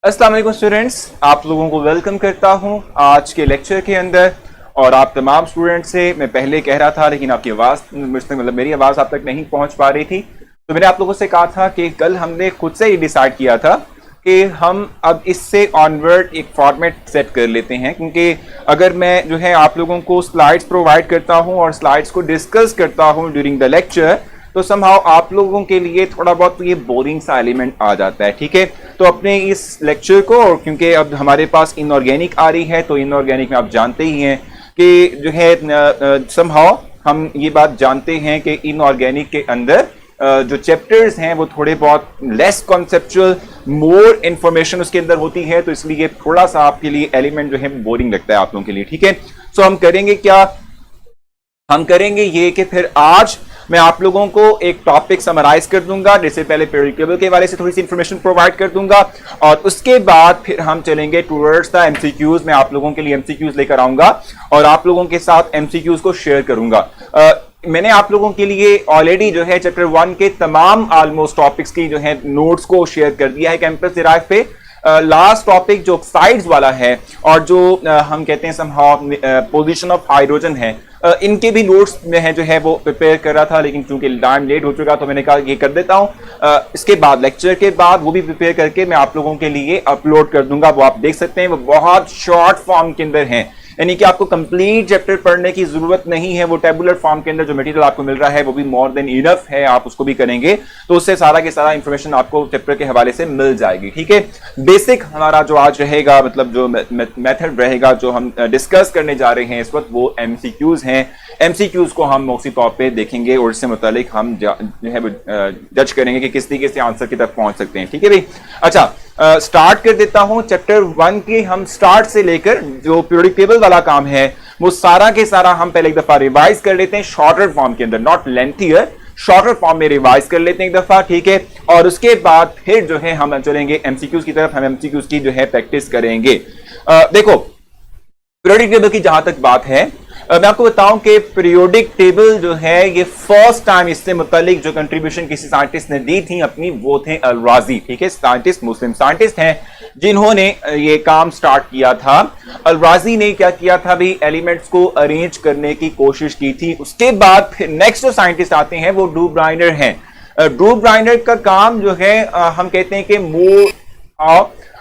अस्सलाम वालेकुम स्टूडेंट्स, आप लोगों को वेलकम करता हूं आज के लेक्चर के अंदर। और आप तमाम स्टूडेंट्स से मैं पहले कह रहा था लेकिन आपकी आवाज़ मेरी आवाज़ आप तक नहीं पहुंच पा रही थी, तो मैंने आप लोगों से कहा था कि कल हमने खुद से ही डिसाइड किया था कि हम अब इससे ऑनवर्ड एक फॉर्मेट सेट कर लेते हैं, क्योंकि अगर मैं जो है आप लोगों को स्लाइड्स प्रोवाइड करता हूँ और स्लाइड्स को डिस्कस करता हूँ ड्यूरिंग द लेक्चर, तो समहाउ आप लोगों के लिए थोड़ा बहुत ये बोरिंग सा एलिमेंट आ जाता है। ठीक है, तो अपने इस लेक्चर को, और क्योंकि अब हमारे पास इनऑर्गेनिक आ रही है, तो इनऑर्गेनिक में आप जानते ही हैं कि जो है समहाउ हम ये बात जानते हैं कि इनऑर्गेनिक के अंदर जो चैप्टर्स हैं वो थोड़े बहुत लेस कॉन्सेप्चुअल, मोर इंफॉर्मेशन उसके अंदर होती है, तो इसलिए थोड़ा सा आपके लिए एलिमेंट जो है बोरिंग लगता है आप लोगों के लिए। ठीक है, सो हम करेंगे क्या, हम करेंगे ये कि फिर आज मैं आप लोगों को एक टॉपिक समराइज कर दूंगा, जैसे पहले पीरियोडिक टेबल के हवाले से थोड़ी सी इंफॉर्मेशन प्रोवाइड कर दूंगा, और उसके बाद फिर हम चलेंगे टूवर्ड्स द एमसीक्यूज। मैं आप लोगों के लिए एमसीक्यूज लेकर आऊंगा और आप लोगों के साथ एमसीक्यूज को शेयर करूंगा। मैंने आप लोगों के लिए ऑलरेडी जो है चैप्टर 1 के तमाम ऑलमोस्ट टॉपिक्स की जो है नोट्स को शेयर कर दिया है कैंपस डिराइव पे। लास्ट टॉपिक जो साइड्स वाला है और जो हम कहते हैं समहाउ पोजीशन ऑफ हाइड्रोजन है, इनके भी नोट्स में है जो है वो प्रिपेयर कर रहा था, लेकिन चूंकि टाइम लेट हो चुका तो मैंने कहा ये कर देता हूं। इसके बाद लेक्चर के बाद वो भी प्रिपेयर करके मैं आप लोगों के लिए अपलोड कर दूंगा, वो आप देख सकते हैं। वो बहुत शॉर्ट फॉर्म के अंदर है, यानी कि आपको कंप्लीट चैप्टर पढ़ने की जरूरत नहीं है। वो टेबुलर फॉर्म के अंदर जो मटेरियल आपको मिल रहा है वो भी मोर देन इनफ है, आप उसको भी करेंगे तो उससे सारा के सारा इंफॉर्मेशन आपको चैप्टर के हवाले से मिल जाएगी। ठीक है, बेसिक हमारा जो आज रहेगा, मतलब जो मेथड रहेगा जो हम डिस्कस करने जा रहे हैं इस वक्त, वो एमसीक्यूज हैं। एमसीक्यूज को हम मौखी तौर पे देखेंगे और इससे मुतालिक हम जो है जज करेंगे कि किस तरीके से आंसर की तरफ पहुंच सकते हैं। ठीक है भाई, अच्छा स्टार्ट कर देता हूं। चैप्टर 1 के हम स्टार्ट से लेकर जो पीरियोडिक टेबल वाला काम है वो सारा के सारा हम पहले एक दफा रिवाइज कर लेते हैं शॉर्टर फॉर्म के अंदर, नॉट लेंथियर, शॉर्टर फॉर्म में रिवाइज कर लेते हैं एक दफा। ठीक है, और उसके बाद फिर जो है हम चलेंगे एमसीक्यूज की तरफ, हम एमसीक्यूज की जो है प्रैक्टिस करेंगे। देखो पीरियोडिक टेबल की जहां तक बात है, मैं आपको बताऊं कि पीरियोडिक टेबल जो है ये फर्स्ट टाइम इससे मुतालिक जो कंट्रीब्यूशन किसी साइंटिस्ट ने दी थी अपनी, वो थे अल-राज़ी। ठीक है, साइंटिस्ट, मुस्लिम साइंटिस्ट हैं जिन्होंने ये काम स्टार्ट किया था। अल-राज़ी ने क्या किया था भी, एलिमेंट्स को अरेंज करने की कोशिश की थी। उसके बाद फिर नेक्स्ट जो साइंटिस्ट आते हैं वो ड्रू ब्राइनर हैं। ड्रू ब्राइनर का काम जो है हम कहते हैं कि मोर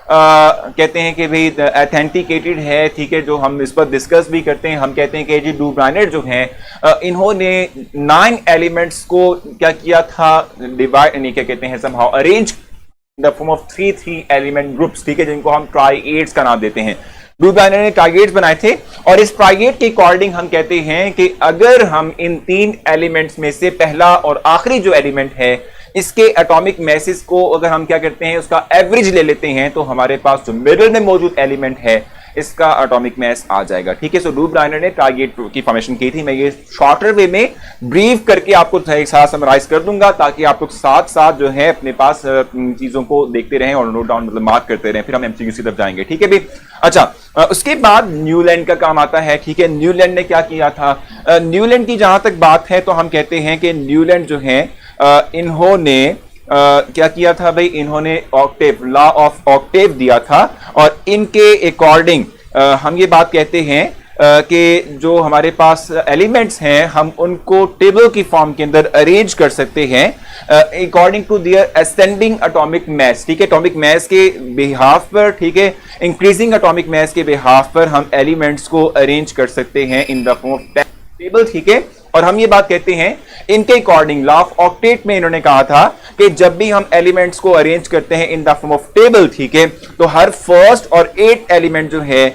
कहते हैं कि भाई ऑथेंटिकेटेड है। ठीक है, जो हम इस पर डिस्कस भी करते हैं, हम कहते हैं कि जी ड्रू ब्राइनर जो हैं इन्होंने 9 एलिमेंट्स को क्या किया था, डिवाइड नहीं क्या कहते हैं somehow arrange in the form of 3 element groups. ठीक है, जिनको हम ट्राइएड्स का नाम देते हैं। ड्रू ब्राइनर ने ट्राइएड्स बनाए थे और इस ट्राइएड के अकॉर्डिंग हम कहते हैं कि अगर हम इन 3 एलिमेंट्स में से पहला और आखिरी जो एलिमेंट है इसके एटॉमिक मैसेज को अगर हम क्या करते हैं उसका एवरेज ले लेते हैं, तो हमारे पास जो मिडिल में मौजूद एलिमेंट है इसका एटॉमिक मैस आ जाएगा। ठीक है, सो ड्रू ब्राइनर ने टारगेट की फॉर्मेशन की थी। मैं ये शॉर्टर वे में ब्रीफ करके आपको सारा समराइज कर दूंगा ताकि आप लोग साथ साथ जो है अपने पास चीजों को देखते रहें और नोट डाउन मतलब मार्क करते रहें, फिर हम एमसीक्यू की तरफ जाएंगे। ठीक है भी, अच्छा उसके बाद न्यूलैंड का काम आता है। ठीक है, न्यूलैंड ने क्या किया था, न्यूलैंड की जहां तक बात है तो हम कहते हैं कि न्यूलैंड जो है इन्होंने क्या किया था भाई, इन्होंने ऑक्टेव, लॉ ऑफ ऑक्टेव दिया था और इनके अकॉर्डिंग हम ये बात कहते हैं कि जो हमारे पास एलिमेंट्स हैं हम उनको टेबल की फॉर्म के अंदर अरेंज कर सकते हैं according to their ascending atomic mass. ठीक है, एटॉमिक मास के बिहाफ पर, ठीक है, इंक्रीजिंग एटॉमिक मास के बिहाफ पर हम एलिमेंट्स को अरेंज कर सकते हैं in the form of table. ठीक है, और हम ये बात कहते हैं इनके अकॉर्डिंग लॉ ऑफ ऑक्टेट में इन्होंने कहा था कि जब भी हम एलिमेंट्स को अरेंज करते हैं in the form of table, ठीक है, तो हर फर्स्ट और 8 एलिमेंट जो है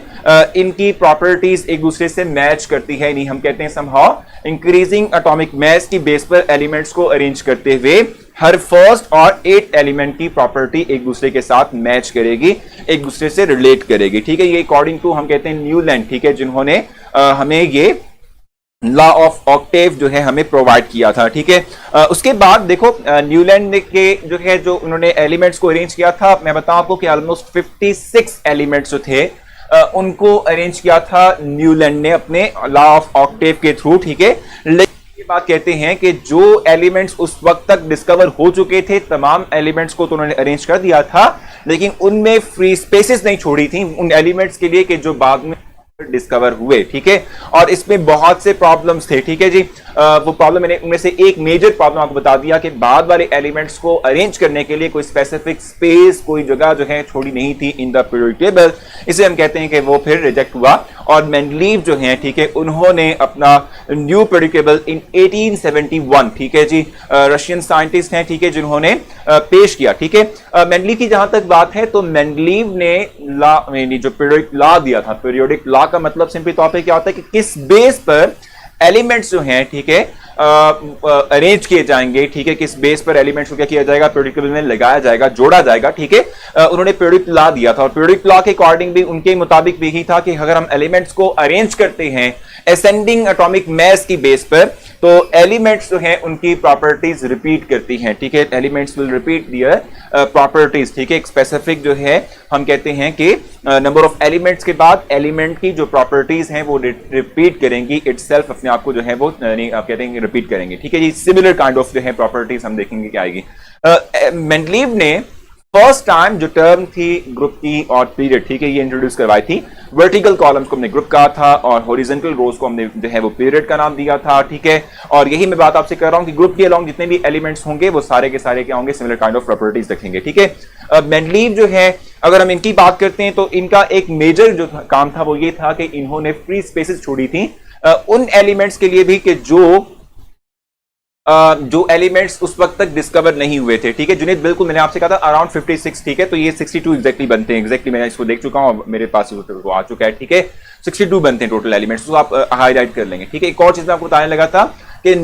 इनकी प्रॉपर्टीज एक दूसरे से मैच करती है। नहीं, हम कहते हैं समहाउ इंक्रीजिंग एटॉमिक मास की बेस पर एलिमेंट्स को अरेंज करते हुए हर फर्स्ट और 8 एलिमेंट की प्रॉपर्टी एक दूसरे के साथ मैच करेगी, एक दूसरे से रिलेट करेगी। ठीक है, ये अकॉर्डिंग टू हम कहते हैं न्यूलैंड, ठीक है, जिन्होंने हमें ये लॉ ऑफ ऑक्टेव जो है हमें प्रोवाइड किया था। ठीक है, उसके बाद देखो न्यूलैंड के जो है जो उन्होंने एलिमेंट्स को अरेंज किया था, मैं बताऊं आपको कि ऑलमोस्ट 56 एलिमेंट्स जो थे उनको अरेंज किया था न्यूलैंड ने अपने लॉ ऑफ ऑक्टेव के थ्रू। ठीक है, ये बात कहते हैं कि जो एलिमेंट्स उस वक्त तक डिस्कवर हो चुके थे, तमाम एलिमेंट्स को तो उन्होंने अरेंज कर दिया था, लेकिन उनमें फ्री स्पेसेस नहीं छोड़ी थी उन एलिमेंट्स के लिए कि जो बाद में डिस्कवर हुए। ठीक है, और इसमें बहुत से प्रॉब्लम्स थे। ठीक है जी, वो प्रॉब्लम मैंने उनमें से एक मेजर प्रॉब्लम आपको बता दिया कि बाद वाले एलिमेंट्स को अरेंज करने के लिए कोई स्पेसिफिक स्पेस, कोई जगह जो है छोड़ी नहीं थी इन द पीरियोडिक टेबल। इसे हम कहते हैं कि वो फिर रिजेक्ट हुआ और मेंडलीव जो है, ठीक है, उन्होंने अपना न्यू पीरियोडिक टेबल इन 1871, ठीक है जी, रशियन साइंटिस्ट हैं, ठीक है, जिन्होंने पेश किया। ठीक है, मेंडलीव की जहां तक बात है तो मेंडलीव ने लॉ, जो पीरियोडिक लॉ दिया था, पीरियोडिक लॉ का मतलब सिंपली तौर पे क्या होता है कि किस बेस पर एलिमेंट्स जो हैं, ठीक है, अरेंज किए जाएंगे। ठीक है, किस बेस पर एलिमेंट्स को क्या किया जाएगा, पीरियोडिक टेबल में लगाया जाएगा, जोड़ा जाएगा। ठीक है, उन्होंने पीरियोडिक लॉ दिया था और पीरियोडिक लॉ के अकॉर्डिंग भी उनके मुताबिक भी यही था कि अगर हम एलिमेंट्स को अरेंज करते हैं असेंडिंग एटॉमिक मास की बेस पर, तो एलिमेंट्स जो हैं उनकी प्रॉपर्टीज रिपीट करती हैं। ठीक है, elements will repeat their properties. ठीक है, एक स्पेसिफिक जो है हम कहते हैं कि नंबर ऑफ एलिमेंट्स के बाद एलिमेंट की जो प्रॉपर्टीज हैं वो रिपीट करेंगी इटसेल्फ, अपने आप को जो है वो नहीं आप कहते हैं रिपीट करेंगे। ठीक है जी, सिमिलर काइंड ऑफ जो है प्रॉपर्टीज हम देखेंगे क्या आएगी। मेंडलीव ने फर्स्ट टाइम जो टर्म थी ग्रुप की और पीरियड, ठीक है, ये इंट्रोड्यूस करवाई थी। वर्टिकल कॉलम्स को हमने ग्रुप कहा था और हॉरिजॉन्टल रोज को हमने जो है वो पीरियड का नाम दिया था। ठीक है, और यही मैं बात आपसे कर रहा हूं कि ग्रुप के अलोंग जितने भी एलिमेंट्स होंगे वो सारे के सारे क्या होंगे, सिमिलर काइंड ऑफ प्रॉपर्टीज रखेंगे। ठीक है, मेंडलीव जो है अगर हम इनकी बात करते हैं तो इनका एक मेजर जो काम था वो ये था कि इन्होंने फ्री स्पेसेस छोड़ी थी उन एलिमेंट्स के लिए भी कि जो एलिमेंट्स उस वक्त तक डिस्कवर नहीं हुए थे। ठीक है जुनेद, बिल्कुल मैंने आपसे कहा था अराउंड 56। ठीक है, तो ये 62 एग्जैक्टली बनते हैं। एग्जैक्टली मैं इसको देख चुका हूं, मेरे पास वो आ चुका है। ठीक है, 62 बनते हैं टोटल एलिमेंट्स, तो आप हाईलाइट कर लेंगे। ठीक है, एक और चीज मैं आपको बताने लगा था कि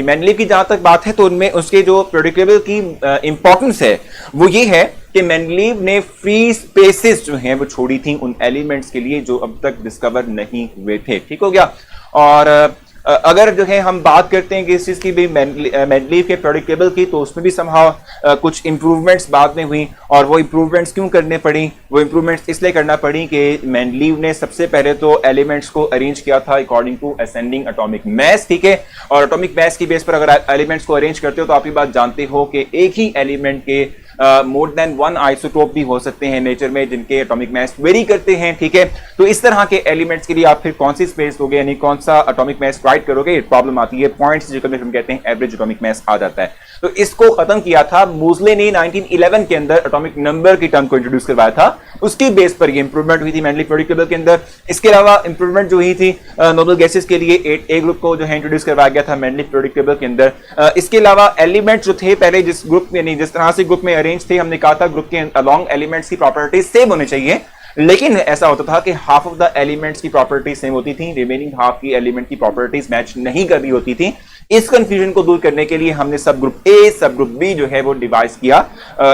मेंडलीव की जहां तक बात है तो उनमें उसके जो पीरियोडिक टेबल की इंपॉर्टेंस है वो ये है कि मेंडलीव ने फ्री स्पेसेस जो हैं वो छोड़ी थी उन एलिमेंट्स के लिए जो अब तक डिस्कवर नहीं हुए थे। ठीक हो गया, और अगर जो है हम बात करते हैं कि इस चीज की भी मेंडलीव के पीरियोडिक टेबल की, तो उसमें भी समहाउ कुछ इंप्रूवमेंट्स बाद में हुई। और वो इंप्रूवमेंट्स क्यों करने पड़ी, वो इंप्रूवमेंट्स इसलिए करना पड़ी कि मेंडलीव ने सबसे पहले तो एलिमेंट्स को अरेंज किया था according to ascending atomic mass. ठीक है, और एटॉमिक मास की बेस पर अगर एलिमेंट्स को अरेंज करते हो तो आप ये बात जानते हो कि एक ही एलिमेंट के मोर देन वन आइसोटोप भी हो सकते हैं नेचर में जिनके एटॉमिक मास वेरी करते हैं। ठीक है, तो इस तरह के एलिमेंट्स के लिए आप फिर कौन सी स्पेस दोगे, यानी कौन सा एटॉमिक मास राइट करोगे, प्रॉब्लम आती है। पॉइंट्स जो हम कहते हैं एवरेज एटॉमिक मास आ जाता है। तो इसको खत्म किया था मोज़ले ने 1911 के अंदर, एटॉमिक नंबर की टर्म को इंट्रोड्यूस करवाया था, उसकी बेस पर ये इंप्रूवमेंट हुई थी मेंडलीव पीरियोडिक टेबल के अंदर। इसके अलावा इंप्रूवमेंट जो हुई थी नोबल गैसेस के लिए 8A ग्रुप को जो है इंट्रोड्यूस करवाया गया था मेंडलीव पीरियोडिक टेबल के अंदर। इसके अलावा एलिमेंट जो थे पहले जिस ग्रुप में नहीं जिस तरह से ग्रुप में अरेंज थे, हमने कहा था ग्रुप के अलोंग एलिमेंट्स की प्रॉपर्टीज सेम होने चाहिए, लेकिन ऐसा होता था कि हाफ ऑफ द एलिमेंट्स की प्रॉपर्टीज सेम होती थी, रिमेनिंग हाफ की एलिमेंट की प्रॉपर्टीज मैच नहीं कर रही होती थी। इस कंफ्यूजन को दूर करने के लिए हमने सब ग्रुप ए सब ग्रुप बी जो है वो डिवाइस किया,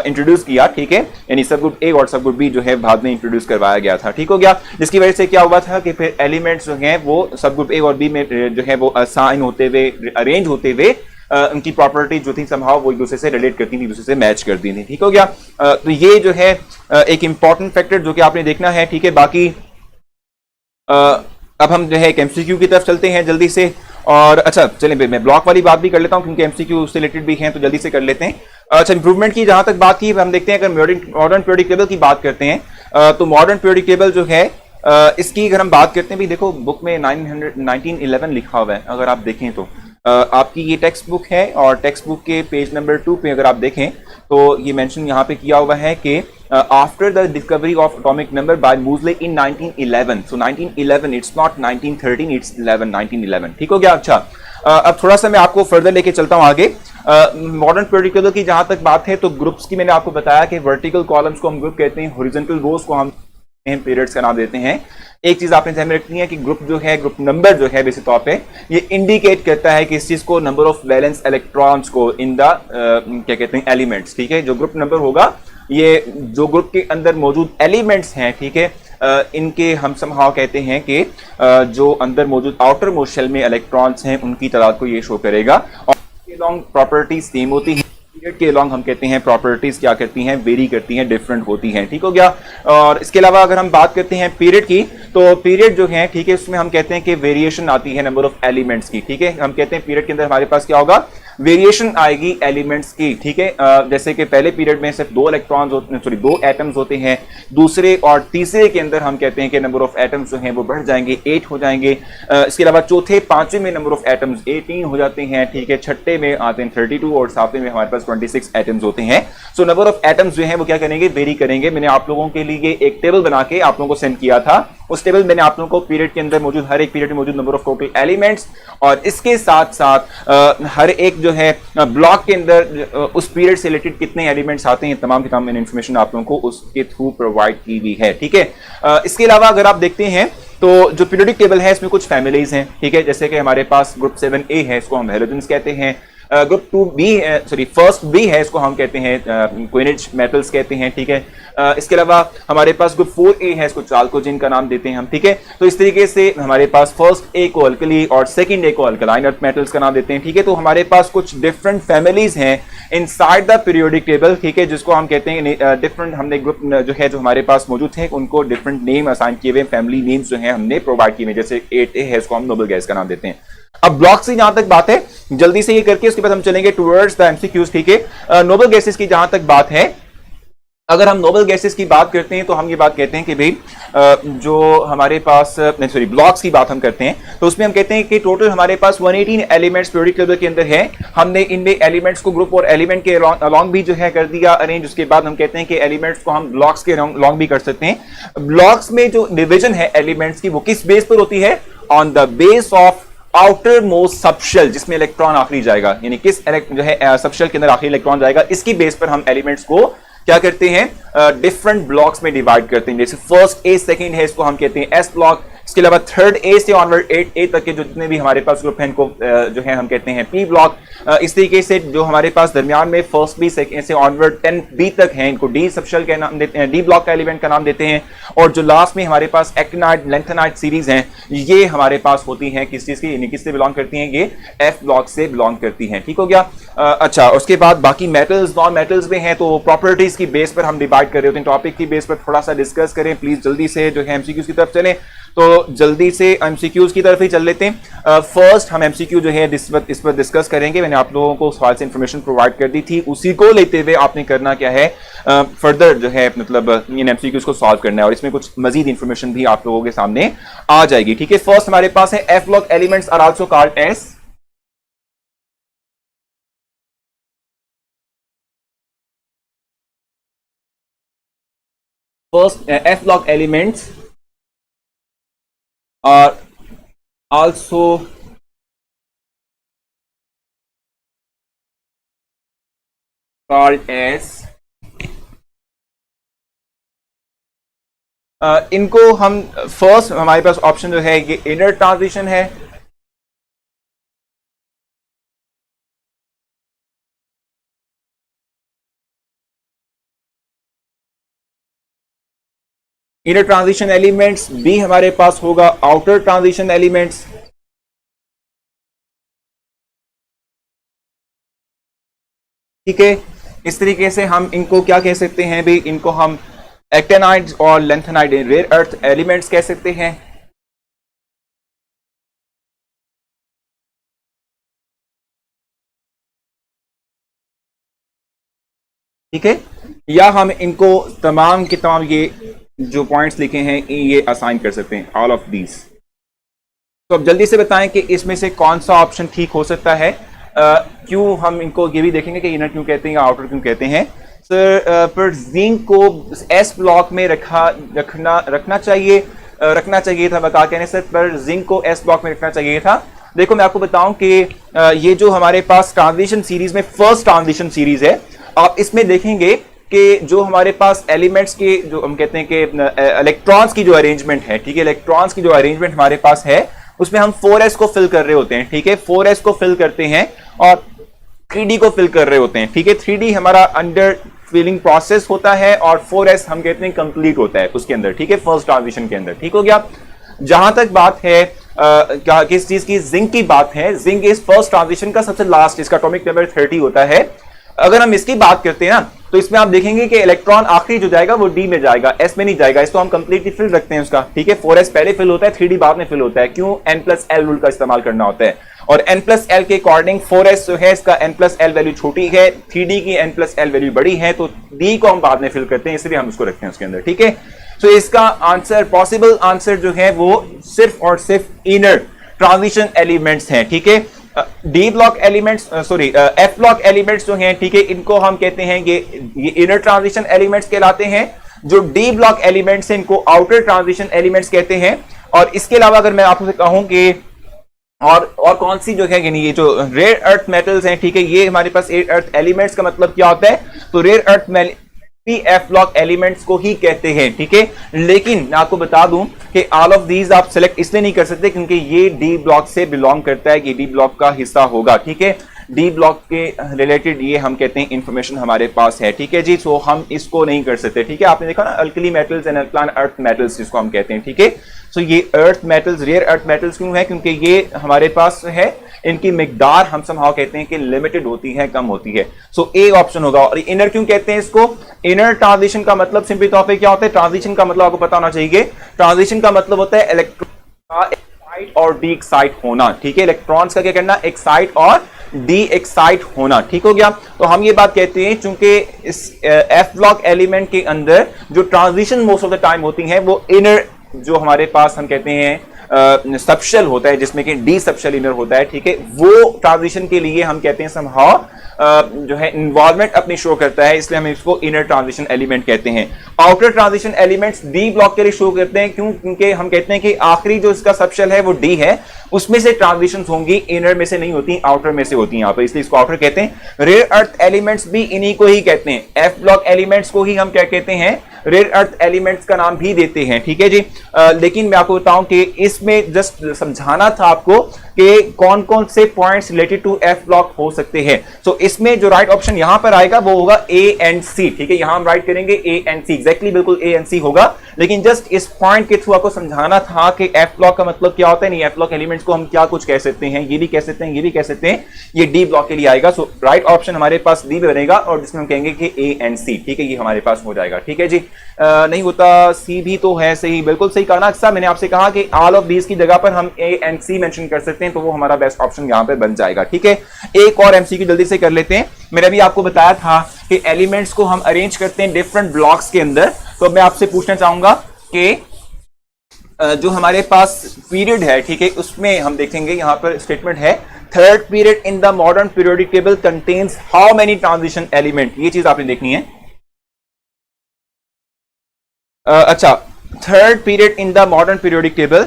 इंट्रोड्यूस किया। ठीक है, यानी सब ग्रुप ए और सब ग्रुप बी जो है बाद में इंट्रोड्यूस करवाया गया था। ठीक हो गया, जिसकी वजह से क्या हुआ था कि फिर एलिमेंट्स जो हैं वो सब ग्रुप ए और बी में जो है वो असाइन होते हुए, अरेंज होते हुए उनकी प्रॉपर्टी जो थी समहाउ वो एक दूसरे से रिलेट करती थी, दूसरे से मैच करती थी। ठीक हो गया, तो ये जो है एक इंपॉर्टेंट फैक्टर जो कि आपने देखना है। ठीक है, बाकी अब हम जो है एक एमसीक्यू की तरफ चलते हैं जल्दी से। और अच्छा चलें, मैं ब्लॉक वाली बात भी कर लेता हूं क्योंकि एमसीक्यू उससे रिलेटेड भी हैं, तो जल्दी से कर लेते हैं। अच्छा, इंप्रूवमेंट की जहां तक बात की हम देखते हैं, अगर मॉडर्न पीरियोडिक टेबल की बात करते हैं तो मॉडर्न पीरियोडिक टेबल जो है इसकी अगर हम बात करते हैं, भी देखो बुक में 1911 लिखा हुआ है। अगर आप देखें तो आपकी ये टेक्स्ट बुक है और टेक्स्ट बुक के पेज नंबर 2 पे अगर आप देखें तो ये मेंशन यहाँ पे किया हुआ है कि after the discovery of atomic number by Moseley in 1911। So 1911, it's not 1913, it's 1911। ठीक हो गया। अच्छा, अब थोड़ा सा मैं आपको फर्दर लेके चलता हूँ आगे। मॉडर्न पीरियोडिक टेबल की जहां तक बात है तो ग्रुप्स की मैंने आपको बताया कि वर्टिकल कॉलम्स को हम ग्रुप कहते हैं, हॉरिजॉन्टल रोज को हम पीरियड्स का नाम देते हैं। एक चीज आपने ध्यान में रखनी है कि ग्रुप जो है, ग्रुप नंबर जो है बेसिक तौर पे ये इंडिकेट करता है कि इस चीज को नंबर ऑफ वैलेंस इलेक्ट्रॉन्स को इन द क्या कहते हैं एलिमेंट्स। ठीक है, जो ग्रुप नंबर होगा ये जो ग्रुप के अंदर मौजूद एलिमेंट्स हैं, ठीक है, इनके हम समहाउ कहते हैं कि जो अंदर मौजूद आउटर मोस्ट शेल में इलेक्ट्रॉन्स हैं उनकी तादाद को ये शो करेगा। और लॉन्ग प्रॉपर्टी सेम होती है, पीरियड के अलॉन्ग हम कहते हैं प्रॉपर्टीज क्या करती हैं, वेरी करती हैं, डिफरेंट होती हैं। ठीक हो गया। और इसके अलावा अगर हम बात करते हैं पीरियड की, तो पीरियड जो है, ठीक है, उसमें हम कहते हैं कि वेरिएशन आती है नंबर ऑफ एलिमेंट्स की। ठीक है, हम कहते हैं पीरियड के अंदर हमारे पास क्या होगा, वेरिएशन आएगी एलिमेंट्स की। ठीक है, जैसे कि पहले पीरियड में सिर्फ 2 इलेक्ट्रॉन्स होते हैं, सॉरी 2 एटम्स होते हैं, दूसरे और तीसरे के अंदर हम कहते हैं कि नंबर ऑफ एटम्स जो हैं वो बढ़ जाएंगे, 8 हो जाएंगे। इसके अलावा चौथे पांचवें में नंबर ऑफ एटम्स 18 हो जाते हैं। ठीक है, छठे में आते हैं 32 और सातवें में हमारे पास 26 एटम्स होते हैं। सो नंबर ऑफ एटम्स जो है वो क्या करेंगे, वेरी करेंगे। मैंने आप लोगों के लिए एक टेबल बना के आप लोगों को सेंड किया था। उस टेबल मैंने आप लोगों को पीरियड के अंदर मौजूद, हर एक पीरियड में मौजूद नंबर ऑफ टोटल एलिमेंट्स और इसके साथ साथ हर एक जो है ब्लॉक के अंदर उस पीरियड से रिलेटेड कितने एलिमेंट्स आते हैं, तमाम की तमाम मैंने इंफॉर्मेशन आप लोगों को उसके थ्रू प्रोवाइड की हुई है। ठीक है, इसके अलावा अगर आप देखते हैं तो जो पीरियोडिक टेबल है इसमें कुछ फैमिलीज हैं। ठीक है, जैसे कि हमारे पास ग्रुप 7A है, इसको हम हैलोजेंस कहते हैं। Group 2B, sorry first B है, इसको हम कहते हैं क्विनिज मेटल्स कहते हैं। ठीक है, इसके अलावा हमारे पास ग्रुप 4A है, इसको चाल्कोजिन का नाम देते हैं हम। ठीक है, तो इस तरीके से हमारे पास फर्स्ट A को अल्कली और सेकंड A को अल्कलाइन अर्थ मेटल्स का नाम देते हैं। ठीक है, तो हमारे पास कुछ डिफरेंट फैमिलीज हैं इनसाइड द पीरियोडिक टेबल। ठीक है, जिसको हम कहते हैं डिफरेंट, हमने ग्रुप जो है जो हमारे पास मौजूद थे उनको डिफरेंट नेम असाइन किए हुए, फैमिली नेम्स जो है हमने प्रोवाइड किए हुए। जैसे 8A है, इसको हम नोबल गैस का नाम देते हैं। अब ब्लॉक से जहां तक बात है, जल्दी से ये करके उसके बाद हम चलेंगे टुवर्ड्स द एमसीक्यूज। ठीक है, नोबल गैसेस की जहां तक बात है, अगर हम नोबल गैसेस की बात करते हैं तो हम ये बात कहते हैं कि भाई जो हमारे पास, सॉरी ब्लॉक्स की बात हम करते हैं तो उसमें हम कहते हैं कि टोटल हमारे पास 118 एलिमेंट्स पीरियोडिक टेबल के अंदर है। हमने इनमें एलिमेंट्स को ग्रुप और एलिमेंट के अलॉन्ग भी जो है कर दिया अरेंज। उसके बाद हम कहते हैं कि एलिमेंट्स को हम ब्लॉक्स के अलॉन्ग भी कर सकते हैं। ब्लॉक्स में जो डिवीजन है एलिमेंट्स की, वो किस बेस पर होती है, on the base of outer most subshell, जिसमें इलेक्ट्रॉन आखिरी जाएगा, यानी किस जो है सबशेल के अंदर आखिरी इलेक्ट्रॉन जाएगा, इसकी बेस पर हम एलिमेंट्स को क्या करते हैं, डिफरेंट ब्लॉक्स में डिवाइड करते हैं। जैसे फर्स्ट A, सेकंड है, इसको हम कहते हैं S ब्लॉक। इसके अलावा थर्ड A से ऑनवर्ड 8A तक के जो जितने भी हमारे पास ग्रुप हैं इनको जो है हम कहते हैं P ब्लॉक। इस तरीके से जो हमारे पास दरमियान में फर्स्ट B सेकंड से ऑनवर्ड 10B तक हैं, इनको D सबशेल का नाम देते हैं, D ब्लॉक का एलिमेंट का नाम देते हैं। और जो लास्ट में हमारे पास एक्टिनाइड लैंथेनाइड सीरीज हैं, ये हमारे पास होती हैं किस चीज की, किससे बिलोंग करती हैं, ये F ब्लॉक से बिलोंग करती हैं। ठीक हो गया। अच्छा, उसके बाद बाकी मेटल्स, नॉन मेटल्स में हैं, तो प्रॉपर्टीज की बेस पर हम डिवाइड कर रहे होते हैं। टॉपिक की बेस पर थोड़ा सा डिस्कस करें प्लीज, जल्दी से जो है एमसीक्यूज की तरफ चलें। तो जल्दी से एमसीक्यूज की तरफ ही चल लेते हैं। फर्स्ट हम एमसीक्यू जो है इस पर डिस्कस करेंगे। मैंने आप लोगों को सवाल से इंफॉर्मेशन प्रोवाइड कर दी थी, उसी को लेते हुए आपने करना क्या है, फर्दर जो है मतलब इन एमसीक्यूज को सॉल्व करना है और इसमें कुछ मजीद इंफॉर्मेशन भी आप लोगों के सामने आ जाएगी। ठीक है, फर्स्ट हमारे पास है F block elements are also called as first F block elements are also called as इनको हम फर्स्ट, हमारे पास ऑप्शन जो है ये इनर ट्रांजिशन है, इनर ट्रांजिशन एलिमेंट्स। बी हमारे पास होगा आउटर ट्रांजिशन एलिमेंट्स। ठीक है, इस तरीके से हम इनको क्या कह सकते हैं भी, इनको हम एक्टिनाइड्स और लैंथेनाइड रेयर अर्थ एलिमेंट्स कह सकते हैं। ठीक है, या हम इनको तमाम के तमाम ये जो पॉइंट्स लिखे हैं ये असाइन कर सकते हैं, ऑल ऑफ दीज। तो अब जल्दी से बताएं कि इसमें से कौन सा ऑप्शन ठीक हो सकता है। क्यों हम इनको ये भी देखेंगे कि इनर क्यों कहते हैं या आउटर क्यों कहते हैं। सर पर जिंक को एस ब्लॉक में रखना चाहिए था, बता कहने से पर जिंक को एस ब्लॉक में रखना चाहिए था। देखो मैं आपको बताऊं कि ये जो हमारे पास ट्रांजिशन सीरीज में फर्स्ट ट्रांजिशन सीरीज है, आप इसमें देखेंगे कि जो हमारे पास एलिमेंट्स के जो हम कहते हैं कि इलेक्ट्रॉन्स की जो अरेंजमेंट है, ठीक है, इलेक्ट्रॉन्स की जो अरेंजमेंट हमारे पास है उसमें हम 4s को फिल कर रहे होते हैं। ठीक है, 4s को फिल करते हैं और 3d को फिल कर रहे होते हैं। ठीक है, 3d हमारा अंडर फिलिंग प्रोसेस होता है और 4s हम कहते हैं कंप्लीट होता है उसके अंदर। ठीक है, फर्स्ट ट्रांजिशन के अंदर। ठीक हो गया। जहां तक बात है किस चीज की, जिंक की बात है, जिंक इस फर्स्ट ट्रांजिशन का सबसे लास्ट, इसका एटॉमिक नंबर 30 होता है। अगर हम इसकी बात करते हैं ना, तो इसमें आप देखेंगे कि इलेक्ट्रॉन आखिरी जो जाएगा वो डी में जाएगा, एस में नहीं जाएगा। इसको हम कंप्लीटली फिल रखते हैं उसका, ठीक है। 4s पहले फिल होता है, 3d बाद में फिल होता है। क्यों? n+l रूल का इस्तेमाल करना होता है, और n+l के अकॉर्डिंग 4s जो है इसका n+l वैल्यू छोटी है, 3d की n+l वैल्यू बड़ी है, तो d को हम बाद में फिल करते हैं, इसलिए हम उसको रखते हैं उसके अंदर, ठीक है। तो इसका आंसर, पॉसिबल आंसर जो है वो सिर्फ और सिर्फ इनर ट्रांजिशन एलिमेंट्स हैं, ठीक है। D block elements, sorry F block elements जो हैं, ठीक है, इनको हम कहते हैं ये इनर ट्रांजिशन एलिमेंट्स कहलाते हैं। जो डी ब्लॉक एलिमेंट्स हैं इनको आउटर ट्रांजिशन एलिमेंट्स कहते हैं। और इसके अलावा अगर मैं आपसे कहूं कि और कौन सी जो है, यानी ये जो रेयर अर्थ मेटल्स हैं, ठीक है, ये हमारे पास रेयर अर्थ एलिमेंट्स का मतलब क्या होता है, तो rare earth F block elements को ही कहते हैं, ठीक है। लेकिन मैं आपको बता दूं कि ऑल ऑफ दीज आप सिलेक्ट इसलिए नहीं कर सकते क्योंकि ये डी ब्लॉक से बिलोंग करता है, ये डी ब्लॉक का हिस्सा होगा, ठीक है। डी ब्लॉक के रिलेटेड ये हम कहते हैं इंफॉर्मेशन हमारे पास है, ठीक है जी। सो हम इसको नहीं कर सकते, ठीक है। आपने देखा ना, alkali metals and alkaline earth metals जिसको हम कहते हैं, ठीक है। सो ये earth metals, rare earth metals क्यों है? क्योंकि ये हमारे पास है, इनकी मिकदार हम समहाउ कहते हैं कि लिमिटेड होती है, कम होती है। सो ए ऑप्शन होगा। और इनर क्यों कहते हैं इसको? इनर ट्रांजिशन का मतलब सिंपली तौर पे क्या होता है? ट्रांजिशन का मतलब आपको पता होना चाहिए। ट्रांजिशन का मतलब होता है इलेक्ट्रॉन का एक्साइट और डी एक्साइट होना, ठीक है। इलेक्ट्रॉन्स का क्या करना? एक्साइट और डी एक्साइट होना, ठीक हो गया। तो हम ये बात कहते हैं चूंकि इस एफ ब्लॉक एलिमेंट के अंदर जो transition most of the time होती है वो इनर, जो हमारे पास हम कहते हैं सबशेल होता है, जिसमें कि डी सबशेल इनर होता है, ठीक है। वो ट्रांजिशन के लिए हम कहते हैं समहाउ जो है इन्वॉल्वमेंट अपनी शो करता है, इसलिए हम इसको इनर ट्रांजिशन एलिमेंट कहते हैं। Outer transition elements D block के लिए शो करते हैं, क्यों? क्योंकि हम कहते हैं कि आखिरी जो इसका सबशेल है वो डी है, उसमें से ट्रांजिशंस होंगी, इनर में से नहीं होती, आउटर में से होती हैं यहाँ पर, इसलिए इसको आउटर कहते हैं। रेयर अर्थ एलिमेंट्स भी इन्हीं को ही कहते हैं, एफ ब्लॉक एलिमेंट्स को ही हम क्या कहते हैं? रेयर अर्थ एलिमेंट्स का नाम भी देते हैं, ठीक है जी। लेकिन मैं आपको बताऊं कि इसमें जस्ट समझाना था आपको कि कौन कौन से points related to F block हो सकते हैं। सो इसमें जो राइट ऑप्शन यहां पर आएगा वो होगा ए एंड सी, ठीक है। यहां हम राइट करेंगे ए एंड सी, एग्जैक्टली बिल्कुल ए एंड सी होगा। लेकिन जस्ट इस पॉइंट के थ्रू आपको समझाना था कि एफ ब्लॉक का मतलब क्या होता है। नहीं, एफ ब्लॉक एलिमेंट्स को हम क्या कुछ कह सकते हैं, ये भी कह सकते हैं, ये भी कह सकते हैं, ये डी ब्लॉक के लिए आएगा। सो राइट ऑप्शन हमारे पास डी बनेगा, और जिसमें हम कहेंगे कि ए एंड सी, ठीक है, ये हमारे पास हो जाएगा, ठीक है जी। नहीं होता सी भी तो है सही, बिल्कुल सही कहा ना अक्सर। मैंने आपसे कहा कि ऑल ऑफ दीज की जगह पर हम ए एंड सी मेंशन कर सकते हैं, तो वो हमारा बेस्ट ऑप्शन यहां पे बन जाएगा, ठीक है। एक और एमसीक्यू जल्दी से कर लेते हैं। मैंने अभी आपको बताया था कि एलिमेंट्स को हम अरेंज करते हैं डिफरेंट ब्लॉक्स के अंदर। तो मैं आपसे पूछना चाहूंगा कि जो हमारे पास पीरियड है, ठीक है, उसमें हम देखेंगे यहां पर स्टेटमेंट है, third period in the modern periodic table contains how many transition element. ये चीज आपने देखनी है। अच्छा, third period in the modern periodic table,